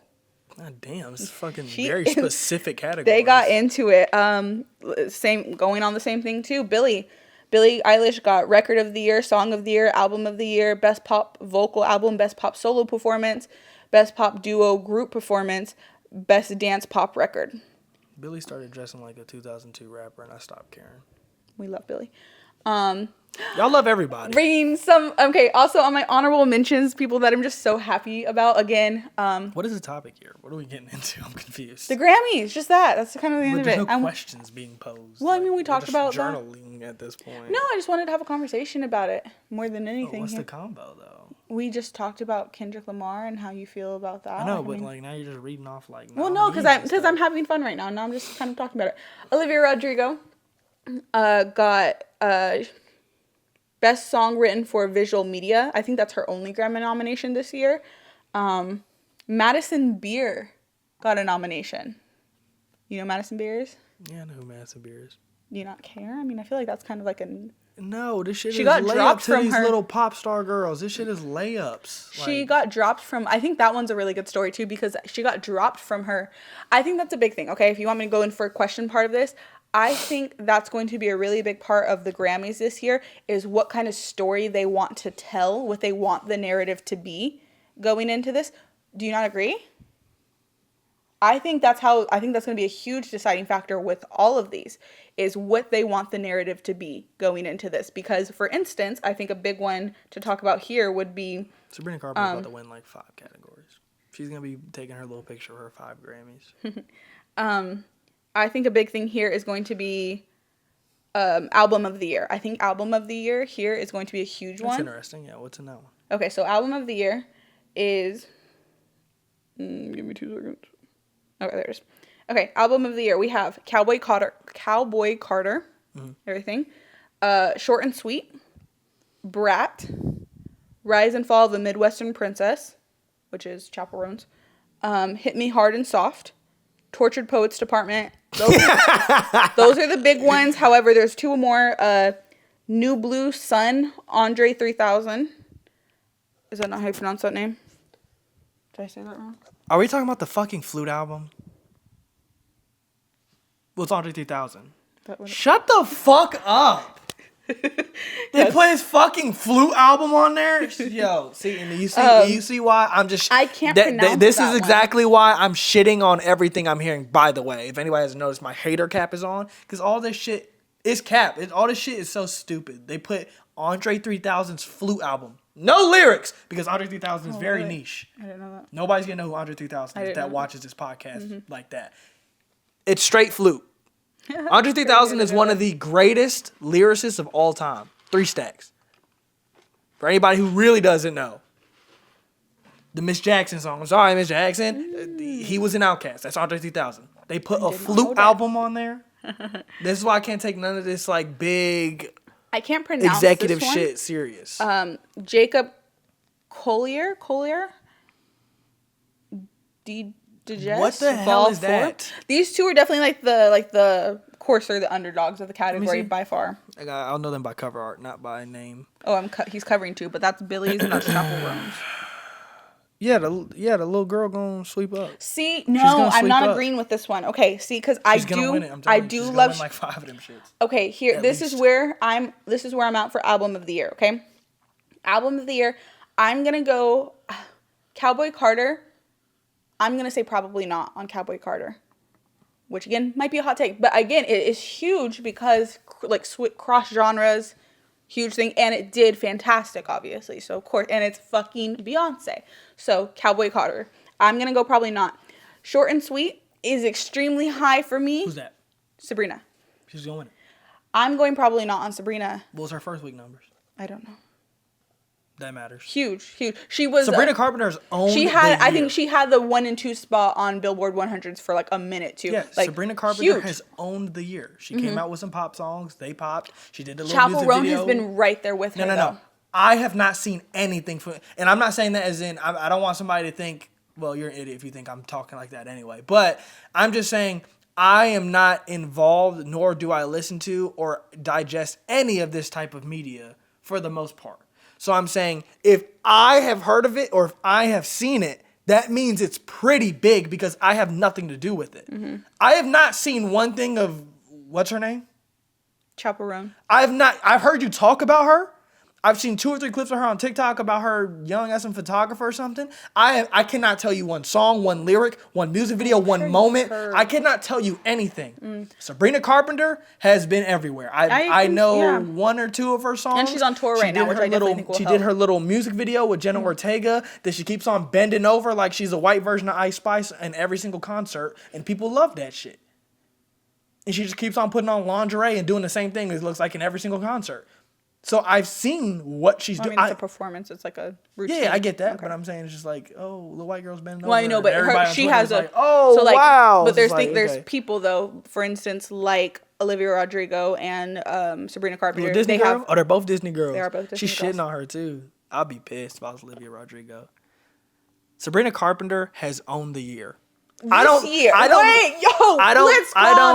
God damn, it's fucking She very is- specific category. They got into it. Going on the same thing too. Billie Eilish got Record of the Year, Song of the Year, Album of the Year, Best Pop Vocal Album, Best Pop Solo Performance, Best Pop Duo Group Performance, Best Dance Pop Record. Billie started dressing like a 2002 rapper, and I stopped caring. We love Billie. Y'all love everybody. Bringing some, okay, also on my honorable mentions, people that I'm just so happy about, again. What is the topic here? What are we getting into? I'm confused. The Grammys, just that. That's kind of the end But of there's it. no questions being posed. Well, I mean, we we're talked just about that. journaling at this point. No, I just wanted to have a conversation about it more than Oh, anything. what's here. the combo, though? We just talked about Kendrick Lamar and how you feel about that. I know, Like, but mean- like now you're just reading off like. Well, no, because I'm having fun right now. Now I'm just kind of talking about it. Olivia Rodrigo got Best Song Written for Visual Media. I think that's her only Grammy nomination this year. Madison Beer got a nomination. You know who Madison Beer is? Yeah, I know who Madison Beer is. Do you not care? I mean, I feel like that's kind of like a... No, this shit She is got layup dropped to from these her- little pop star girls. This shit is layups. She Like, got dropped from, I think that one's a really good story too, because she got dropped from her. I think that's a big thing. Okay, if you want me to go in for a question part of this, I think that's going to be a really big part of the Grammys this year, is what kind of story they want to tell, what they want the narrative to be going into this. Do you not agree? I think that's going to be a huge deciding factor with all of these, is what they want the narrative to be going into this. Because, for instance, I think a big one to talk about here would be... Sabrina Carpenter's about to win like 5 categories. She's going to be taking her little picture of her 5 Grammys. I think a big thing here is going to be Album of the Year. I think Album of the Year here is going to be a huge That's one. interesting. Yeah, what's in that one? Okay, so Album of the Year is... give me 2 seconds. Okay, there it is. Okay, Album of the Year. We have Cowboy Carter, everything. Short and Sweet, Brat, Rise and Fall of the Midwestern Princess, which is Chaperones, Hit Me Hard and Soft, Tortured Poets Department. Those are the big ones. However, there's 2 more. New Blue Sun, Andre 3000. Is that not how you pronounce that name? Did I say that wrong? Are we talking about the fucking Flute album? Well, it's Andre 3000. Shut the fuck up. They put his fucking Flute album on there? Yo, see, and you see why I'm just... I can't pronounce This that is one. exactly why I'm shitting on everything I'm hearing, by the way. If anybody hasn't noticed, my hater cap is on. Because all this shit is cap. All this shit is so stupid. They put Andre 3000's Flute album. No lyrics! Because Andre 3000 is very really? niche. I didn't know that. Nobody's gonna know who Andre 3000 I is didn't that know. watches this podcast like that. It's straight flute. Andre 3000 Crazy is to one know of the greatest lyricists of all time. 3 stacks. For anybody who really doesn't know. The Miss Jackson song. I'm sorry, Miss Jackson. He was an Outcast. That's Andre 3000. They put a did not know flute that. album on there. This is why I can't take none of this like big I can't pronounce executive this one. shit serious. Jacob Collier? Digest? What the hell Vol is 4? that? These 2 are definitely like of course they're the underdogs of the category see. by far. I'll know them by cover art, not by name. Oh, he's covering 2, but that's Billy's and that's Chaperones. Yeah, the little girl gonna sweep up. See, gonna no, I'm sweep not up. agreeing with this one. Okay, see, because I She's gonna win it. I'm do telling you. She's gonna love. win like 5 of them shits. Okay, here, At this is least. where I'm at for Album of the Year. Okay, Album of the Year. I'm gonna go Cowboy Carter. I'm gonna say probably not on Cowboy Carter, which again might be a hot take, but again it is huge because like cross genres, huge thing, and it did fantastic, obviously. So of course, and it's fucking Beyonce. So Cowboy Carter. I'm gonna go probably not. Short and Sweet is extremely high for me. Who's that? Sabrina. She's gonna win it. I'm going probably not on Sabrina. What was her first week numbers? I don't know. That matters. Huge. She was Sabrina Carpenter's owned She had, the I year. think she had the 1 and 2 spot on Billboard 100s for like a minute too. Yeah, like, Sabrina Carpenter huge. has owned the year. She came out with some pop songs. They popped. She did the little music Chaperone video. has been right there with her. No. though. I have not seen anything from, and I'm not saying that as in I don't want somebody to think, well, you're an idiot if you think I'm talking like that anyway. But I'm just saying I am not involved, nor do I listen to or digest any of this type of media for the most part. So I'm saying if I have heard of it or if I have seen it, that means it's pretty big because I have nothing to do with it. Mm-hmm. I have not seen one thing of, what's her name? Chaperone. I've heard you talk about her. I've seen 2 or 3 clips of her on TikTok about her young as a photographer or something. I cannot tell you one song, one lyric, one music video, one moment. I cannot tell you anything. Sabrina Carpenter has been everywhere. I know 1 or 2 of her songs. And she's on tour right now, which I definitely think will help. She did her little music video with Jenna Ortega that she keeps on bending over like she's a white version of Ice Spice in every single concert, and people love that shit. And she just keeps on putting on lingerie and doing the same thing as it looks like in every single concert. So I've seen what she's doing. I mean, it's a performance. It's like a routine. Yeah, I get that. Okay. But I'm saying it's just like, oh, the white girl's bending over. Well, I know, but she has a... Like, oh, so like, wow. But there's people, though, for instance, like Olivia Rodrigo and Sabrina Carpenter. Disney girl? They're both Disney girls. They are both Disney She's girls. shitting on her, too. I'll be pissed if I was Olivia Rodrigo. Sabrina Carpenter has owned the year. Let's calm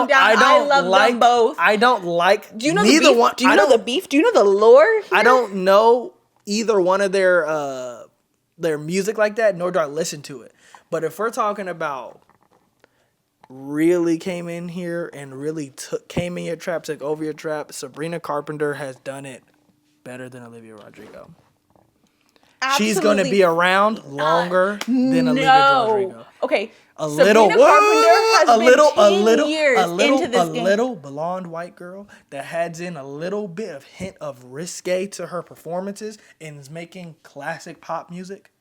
down. I love them both. I don't like Do you know the beef? One. Do you know the beef? Do you know the lore here? I don't know either one of their music like that, nor do I listen to it. But if we're talking about really came in here and really came in your trap, took over your trap, Sabrina Carpenter has done it better than Olivia Rodrigo. Absolutely. She's going to be around longer than Olivia Rodrigo. Okay. A little blonde white girl that adds in a little bit of hint of risque to her performances and is making classic pop music.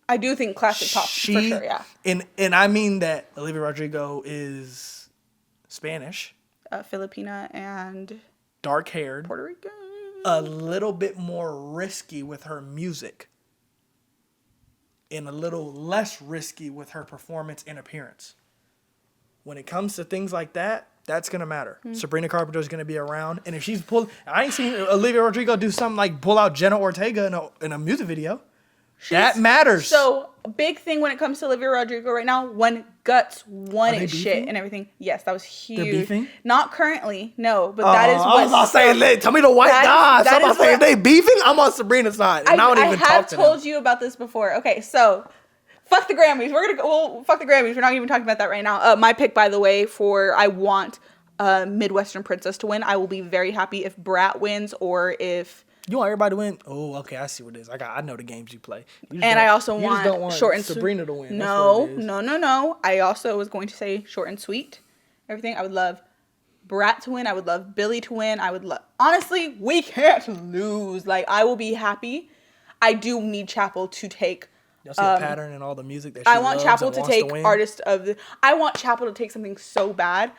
I do think classic pop for sure, yeah. And I mean that Olivia Rodrigo is Spanish, Filipina, and dark-haired, Puerto Rican. A little bit more risky with her music. And a little less risky with her performance and appearance. When it comes to things like that, that's going to matter. Sabrina Carpenter is going to be around. And if she's I ain't seen Olivia Rodrigo do something like pull out Jenna Ortega in a music video. That matters. So, a big thing when it comes to Olivia Rodrigo right now, when Guts won its shit and everything. Yes, that was huge. They're beefing? Not currently, no. But that is what... I was about to say, tell me the white guys. I'm about to say, if they beefing, I'm on Sabrina's side. And I don't even talk to them. I have told you about this before. Okay, so... Fuck the Grammys. We're going to go... Well, fuck the Grammys. We're not even talking about that right now. My pick, by the way, I want Midwestern Princess to win. I will be very happy if Brat wins or if... You want everybody to win? Oh, okay. I see what it is. I know the games you play. And I also want short and Sabrina to win. No. I also was going to say short and sweet. Everything. I would love Brat to win. I would love Billy to win. Honestly, we can't lose. Like, I will be happy. I do need Chapel to take. You'll see a pattern in all the music that she I want loves Chapel and to wants take to win. I want Chapel to take something so bad.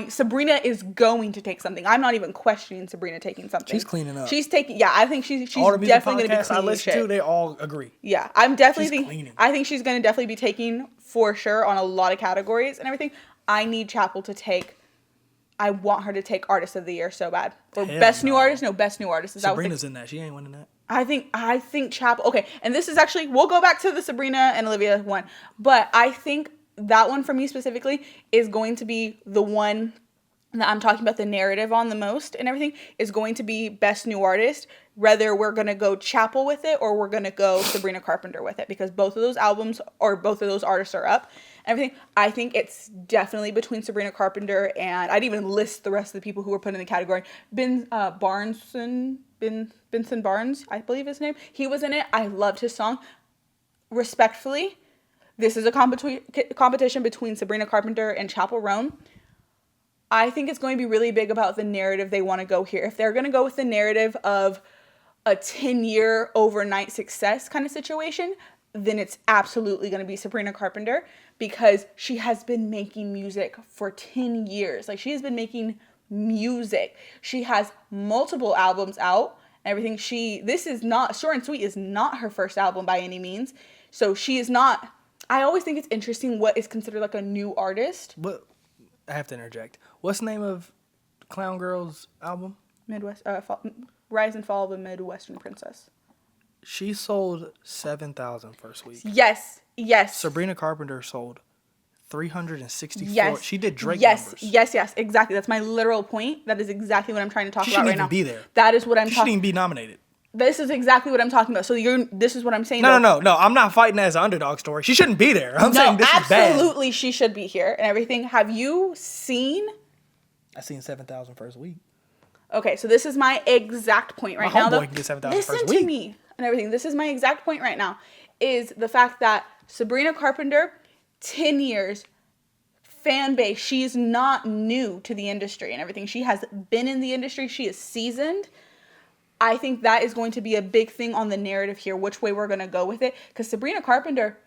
Sabrina is going to take something. I'm not even questioning Sabrina taking something. She's cleaning up. She's taking. Yeah, I think she's all the definitely going to be cleaning I listen to, they all agree. Yeah, I'm definitely cleaning. I think she's going to definitely be taking for sure on a lot of categories and everything. I need Chapel to take. I want her to take Artist of the Year so bad. Or Best New Artist. No, Best New Artist. Sabrina's in that. She ain't winning that. I think Chapel. Okay, and this is actually we'll go back to the Sabrina and Olivia one, but I think that one for me specifically is going to be the one that I'm talking about the narrative on the most and everything is going to be Best New Artist, whether we're going to go Chapel with it or we're going to go Sabrina Carpenter with it, because both of those albums or both of those artists are up and everything. I think it's definitely between Sabrina Carpenter and I'd even list the rest of the people who were put in the category. Benson Barnes, I believe his name. He was in it. I loved his song. Respectfully, this is a competition between Sabrina Carpenter and Chapel Roan. I think it's going to be really big about the narrative they want to go here. If they're going to go with the narrative of a 10-year overnight success kind of situation, then it's absolutely going to be Sabrina Carpenter because she has been making music for 10 years. Like, she has been making music. She has multiple albums out and everything. This is not, Short and Sweet is not her first album by any means. So she is not, I always think it's interesting what is considered like a new artist. What? I have to interject. What's the name of Clown Girl's album? Rise and Fall of a Midwestern Princess. She sold 7,000 first week. Yes. Sabrina Carpenter sold 364. Yes. She did Drake numbers. Yes, exactly. That's my literal point. That is exactly what I'm trying to talk about right now. She shouldn't even be there. That is what I'm talking about. She shouldn't even be nominated. This is exactly what I'm talking about. So this is what I'm saying. No. I'm not fighting as an underdog story. She shouldn't be there. I'm saying this is bad. Absolutely, she should be here and everything. Have you seen? I seen 7,000 first week. Okay, so this is my exact point right now. My homeboy can get 7,000 first week. Listen to me and everything. This is my exact point right now. Is the fact that Sabrina Carpenter, 10 years, fan base. She's not new to the industry and everything. She has been in the industry. She is seasoned. I think that is going to be a big thing on the narrative here, which way we're going to go with it. Because Sabrina Carpenter,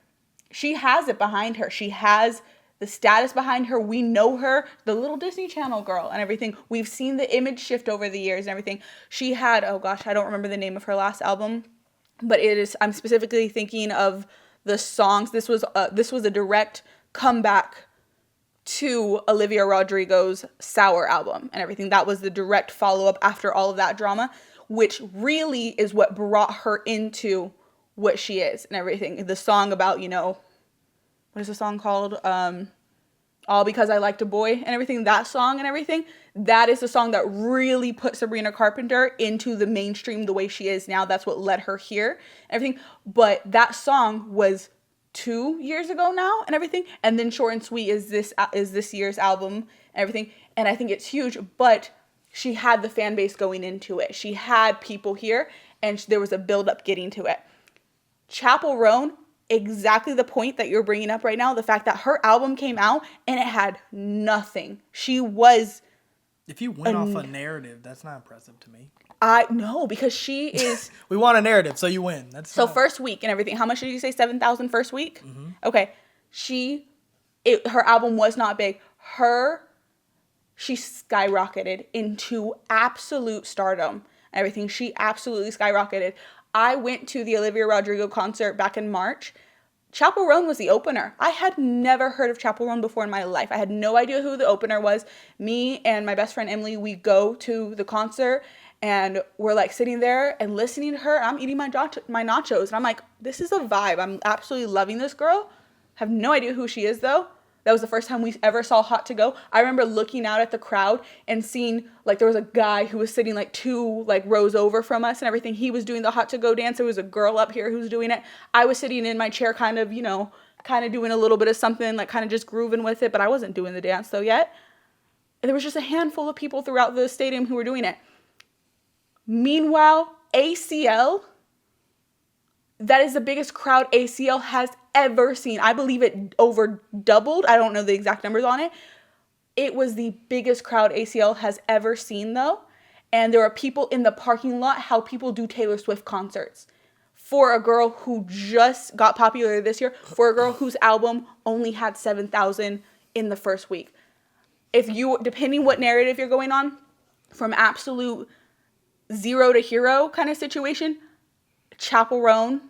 she has it behind her. She has the status behind her. We know her, the little Disney Channel girl and everything. We've seen the image shift over the years and everything. She had, oh gosh, I don't remember the name of her last album, but I'm specifically thinking of the songs. This was a direct comeback to Olivia Rodrigo's Sour album and everything. That was the direct follow-up after all of that drama, which really is what brought her into what she is and everything. The song about, what is the song called? All Because I Liked a Boy and everything. That song and everything. That is the song that really put Sabrina Carpenter into the mainstream the way she is now. That's what led her here and everything. But that song was 2 years ago now and everything, and then Short and Sweet is this year's album and everything, and I think it's huge. But she had the fan base going into it. She had people here, and there was a build up getting to it. Chapel Roan, exactly the point that you're bringing up right now, the fact that her album came out and it had nothing. She was. If you went off a narrative, that's not impressive to me. No, because she is. We want a narrative, so you win. First week and everything. How much did you say? 7,000 first week? Mm-hmm. Okay. Her album was not big. She skyrocketed into absolute stardom. Everything. She absolutely skyrocketed. I went to the Olivia Rodrigo concert back in March. Chapel Roan was the opener. I had never heard of Chapel Roan before in my life. I had no idea who the opener was. Me and my best friend Emily, we go to the concert and we're like sitting there and listening to her. I'm eating my nachos and I'm like, this is a vibe. I'm absolutely loving this girl. Have no idea who she is though. That was the first time we ever saw Hot to Go. I remember looking out at the crowd and seeing, like, there was a guy who was sitting, like, 2, like, rows over from us and everything. He was doing the Hot to Go dance. There was a girl up here who was doing it. I was sitting in my chair kind of, doing a little bit of something, like, kind of just grooving with it. But I wasn't doing the dance, though, yet. And there was just a handful of people throughout the stadium who were doing it. Meanwhile, ACL, that is the biggest crowd ACL has ever seen. I believe it over doubled. I don't know the exact numbers on it. It was the biggest crowd ACL has ever seen though. And there are people in the parking lot, how people do Taylor Swift concerts. For a girl who just got popular this year, for a girl whose album only had 7,000 in the first week. Depending what narrative you're going on, from absolute zero to hero kind of situation, Chapel Roan,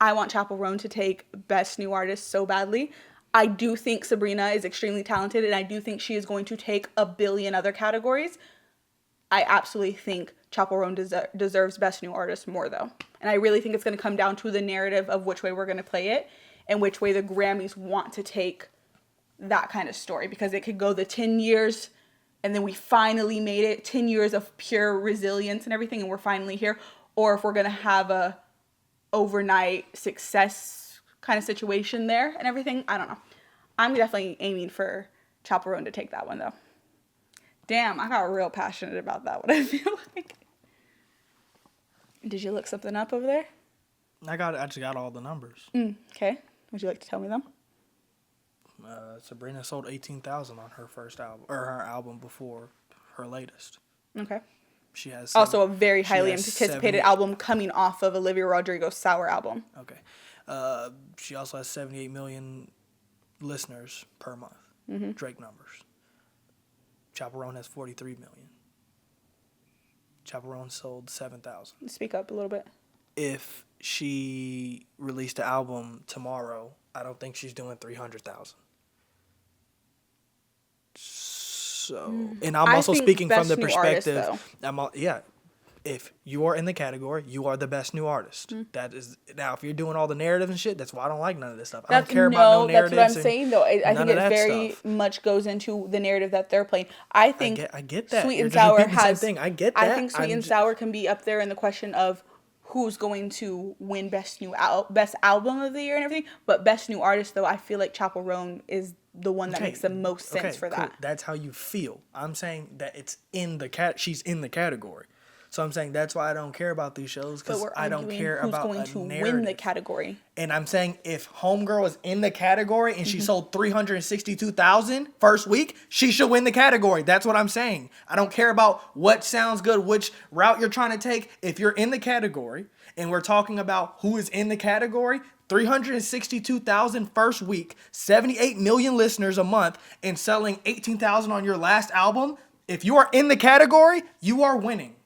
I want Chapel Roan to take Best New Artist so badly. I do think Sabrina is extremely talented, and I do think she is going to take a billion other categories. I absolutely think Chapel Roan deserves Best New Artist more, though. And I really think it's going to come down to the narrative of which way we're going to play it and which way the Grammys want to take that kind of story. Because it could go the 10 years, and then we finally made it, 10 years of pure resilience and everything, and we're finally here. Or if we're going to have a overnight success kind of situation there and everything. I don't know. I'm definitely aiming for Chapel Roan to take that one though. Damn, I got real passionate about that one, I feel like. Did you look something up over there? I just got all the numbers. Okay. Would you like to tell me them? Sabrina sold 18,000 on her first album, or her album before her latest. Okay. She has also a very highly anticipated album coming off of Olivia Rodrigo's Sour album. Okay. She also has 78 million listeners per month. Mm-hmm. Drake numbers. Chapel Roan has 43 million. Chapel Roan sold 7,000. Speak up a little bit. If she released the album tomorrow, I don't think she's doing 300,000. So, and I'm also speaking from the perspective. if you are in the category, you are the best new artist. That is now. If you're doing all the narrative and shit, that's why I don't like none of this stuff. I don't care about no narratives. That's what I'm saying though. I think it very stuff. much goes into the narrative that they're playing. I think I get that. Sweet You're and just Sour repeating the same has. thing. I get that. I think Sweet and Sour can be up there in the question of who's going to win best album of the year and everything. But best new artist though, I feel like Chappell Roan is the one that makes the most sense for that. That's how you feel. I'm saying that it's in the she's in the category. So I'm saying that's why I don't care about these shows, because I don't care about who's going to narrative. win the category. And I'm saying if Homegirl was in the category and she sold 362,000 first week, she should win the category. That's what I'm saying. I don't care about what sounds good, which route you're trying to take. If you're in the category and we're talking about who is in the category, 362,000 first week, 78 million listeners a month, and selling 18,000 on your last album, if you are in the category, you are winning.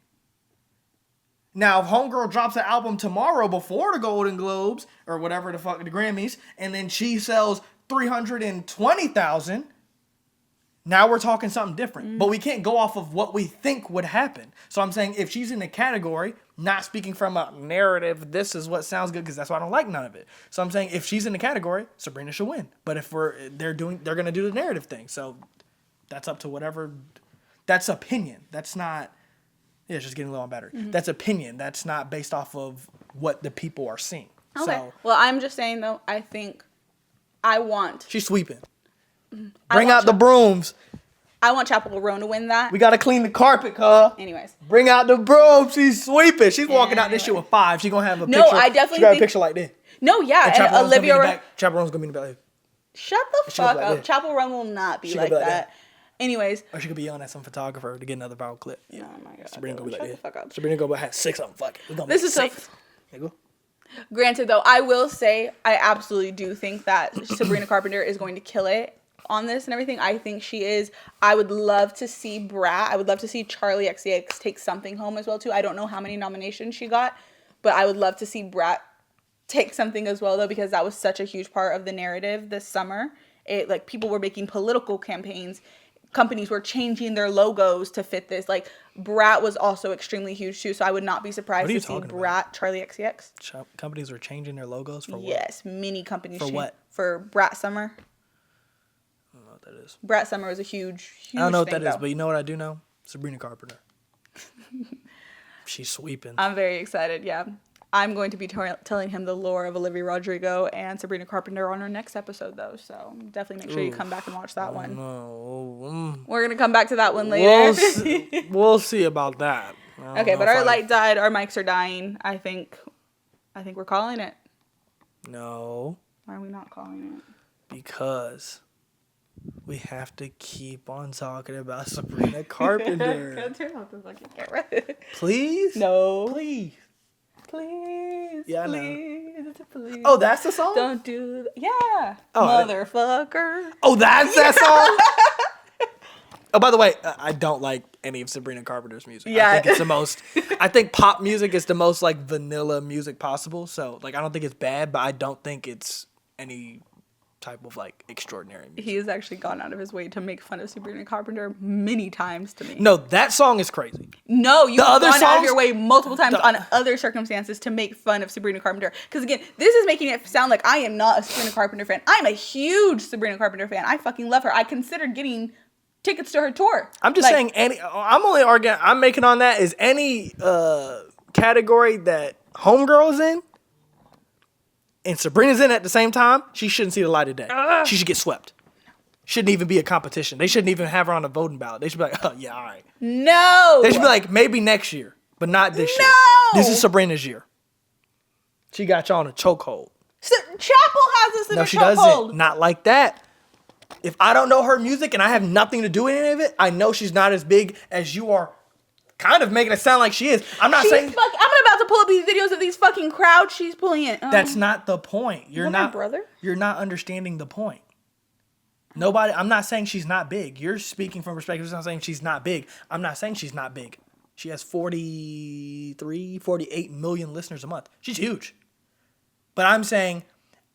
Now, if Homegirl drops an album tomorrow before the Golden Globes or whatever the fuck, the Grammys, and then she sells 320,000, now we're talking something different. But we can't go off of what we think would happen. So I'm saying if she's in the category, not speaking from a narrative, this is what sounds good, because that's why I don't like none of it. So I'm saying if she's in the category, Sabrina should win. But if they're going to do the narrative thing. So that's up to whatever. That's opinion. That's not. Yeah, it's just getting low on battery. That's opinion. That's not based off of what the people are seeing. Okay. So, well, I'm just saying, though, I think I want... She's sweeping. Bring out the brooms. I want Chappell Roan to win that. We got to clean the carpet, cuz. Anyways. Bring out the brooms. She's sweeping. She's walking out this shit with 5. She's going to have a picture. No, I definitely She got think... a picture like this. No, yeah. And Olivia... Chappell Roan's going to be in the back. Shut the fuck up. Chappell Roan will not be like that. Anyways. Or she could be on as some photographer to get another viral clip. Yeah. Oh my god. Sabrina gonna be like Shut the fuck up. Sabrina gonna have 6 of them. Fuck it. This is tough. There you go. Granted, though, I will say I absolutely do think that Sabrina Carpenter is going to kill it on this and everything. I think she is. I would love to see Brat. I would love to see Charlie XCX take something home as well too. I don't know how many nominations she got, but I would love to see Brat take something as well though, because that was such a huge part of the narrative this summer. It like people were making political campaigns. Companies were changing their logos to fit this. Like, Brat was also extremely huge, too, so I would not be surprised to see Brat, Charlie XCX. Companies were changing their logos for what? Yes, many companies. For what? For Brat Summer. I don't know what that is. Brat Summer was a huge I don't know what that is, but you know what I do know? Sabrina Carpenter. She's sweeping. I'm very excited, yeah. I'm going to be telling him the lore of Olivia Rodrigo and Sabrina Carpenter on our next episode, though. So definitely make sure you come back and watch that one. No. We're going to come back to that one later. We'll see about that. Okay, but our light died. Our mics are dying. I think we're calling it. No. Why are we not calling it? Because we have to keep on talking about Sabrina Carpenter. Can I turn off the fucking camera? Please? No. Please. Please. Yeah, I know. Please. Oh, that's the song? Don't do that. Yeah. Oh, motherfucker. Oh, that's that song? Oh, by the way, I don't like any of Sabrina Carpenter's music. Yeah. I think it's the most... I think pop music is the most, like, vanilla music possible. So, like, I don't think it's bad, but I don't think it's any type of, like, extraordinary music. He has actually gone out of his way to make fun of Sabrina Carpenter many times to me. No, that song is crazy. No, you've gone out of your songs, way multiple times on other circumstances to make fun of Sabrina Carpenter. Because, again, this is making it sound like I am not a Sabrina Carpenter fan. I'm a huge Sabrina Carpenter fan. I fucking love her. I considered getting tickets to her tour. I'm just saying, I'm only arguing, I'm making on that is any category that Homegirl's in and Sabrina's in at the same time, she shouldn't see the light of day. She should get swept. Shouldn't even be a competition. They shouldn't even have her on the voting ballot. They should be like, oh, yeah, all right. No. They should be like, maybe next year, but not this year. This is Sabrina's year. She got y'all in a chokehold. Chappell has us in a chokehold. No, she doesn't. Not like that. If I don't know her music and I have nothing to do with any of it, I know she's not as big as you are kind of making it sound like she is. I'm not saying... I'm about to pull up these videos of these fucking crowds she's pulling in. That's not the point. You're not... brother? You're not understanding the point. Nobody... I'm not saying she's not big. You're speaking from perspective. I'm saying she's not big. I'm not saying she's not big. She has 48 million listeners a month. She's huge. But I'm saying...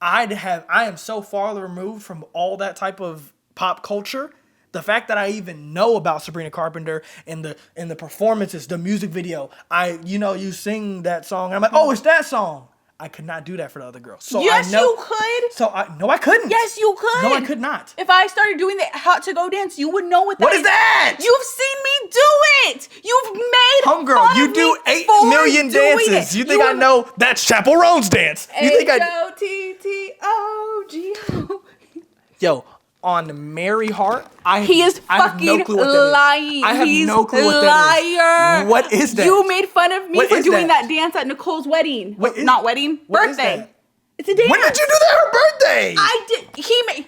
I am so far removed from all that type of pop culture The fact that I even know about Sabrina Carpenter and the performances, the music video, you sing that song, and I'm like, oh, it's that song. I could not do that for the other girls. So yes, I know, you could. No, I couldn't. Yes, you could. No, I could not. If I started doing the hot to go dance, you would know what that What is that? You've seen me do it. You've made Homegirl, fun you of do me 8 for million doing dances. it. You think I know that's Chapel Roan's dance? You think H-O-T-T-O-G-O. Yo, on Mary Hart, He is I have fucking no clue what that is. lying. I have He's no clue what that is. liar. What is that? You made fun of me What for is doing that? that dance at Nicole's wedding. What is- Not wedding, what is birthday. that? It's a dance. When did you do that for her birthday? I did. He made.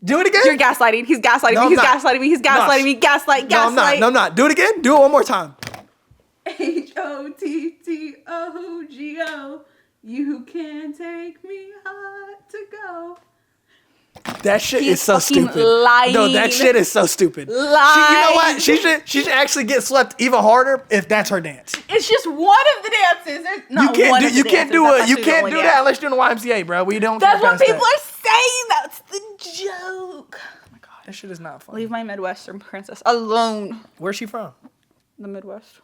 Do it again? You're gaslighting. He's gaslighting No, me. I'm He's not. gaslighting me. He's gaslighting me. Gaslight. No, I'm not. Gaslight. No, I'm not. Do it again. Do it one more time. H-O-T-T-O-G-O. You can take me hot to go. That shit He's is so fucking stupid. lying. No, that shit is so stupid. Lying. You know what? She should actually get slept even harder if that's her dance. It's just one of the dances. There's not You one can't do of the you can't dances. do That's it. You actually the can't only do dance. that unless you're in the YMCA, bro. We don't. That's get what past people that. are saying. That's the joke. Oh my god, that shit is not fun. Leave my Midwestern princess alone. Where's she from? The Midwest.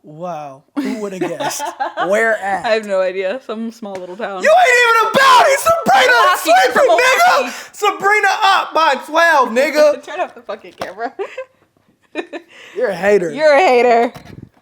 Wow, who would have guessed? Where at? I have no idea. Some small little town. You ain't even about it, Sabrina. Milwaukee, Sleeping, Milwaukee. nigga. Sabrina up by 12, nigga. Turn off the fucking camera. You're a hater. You're a hater.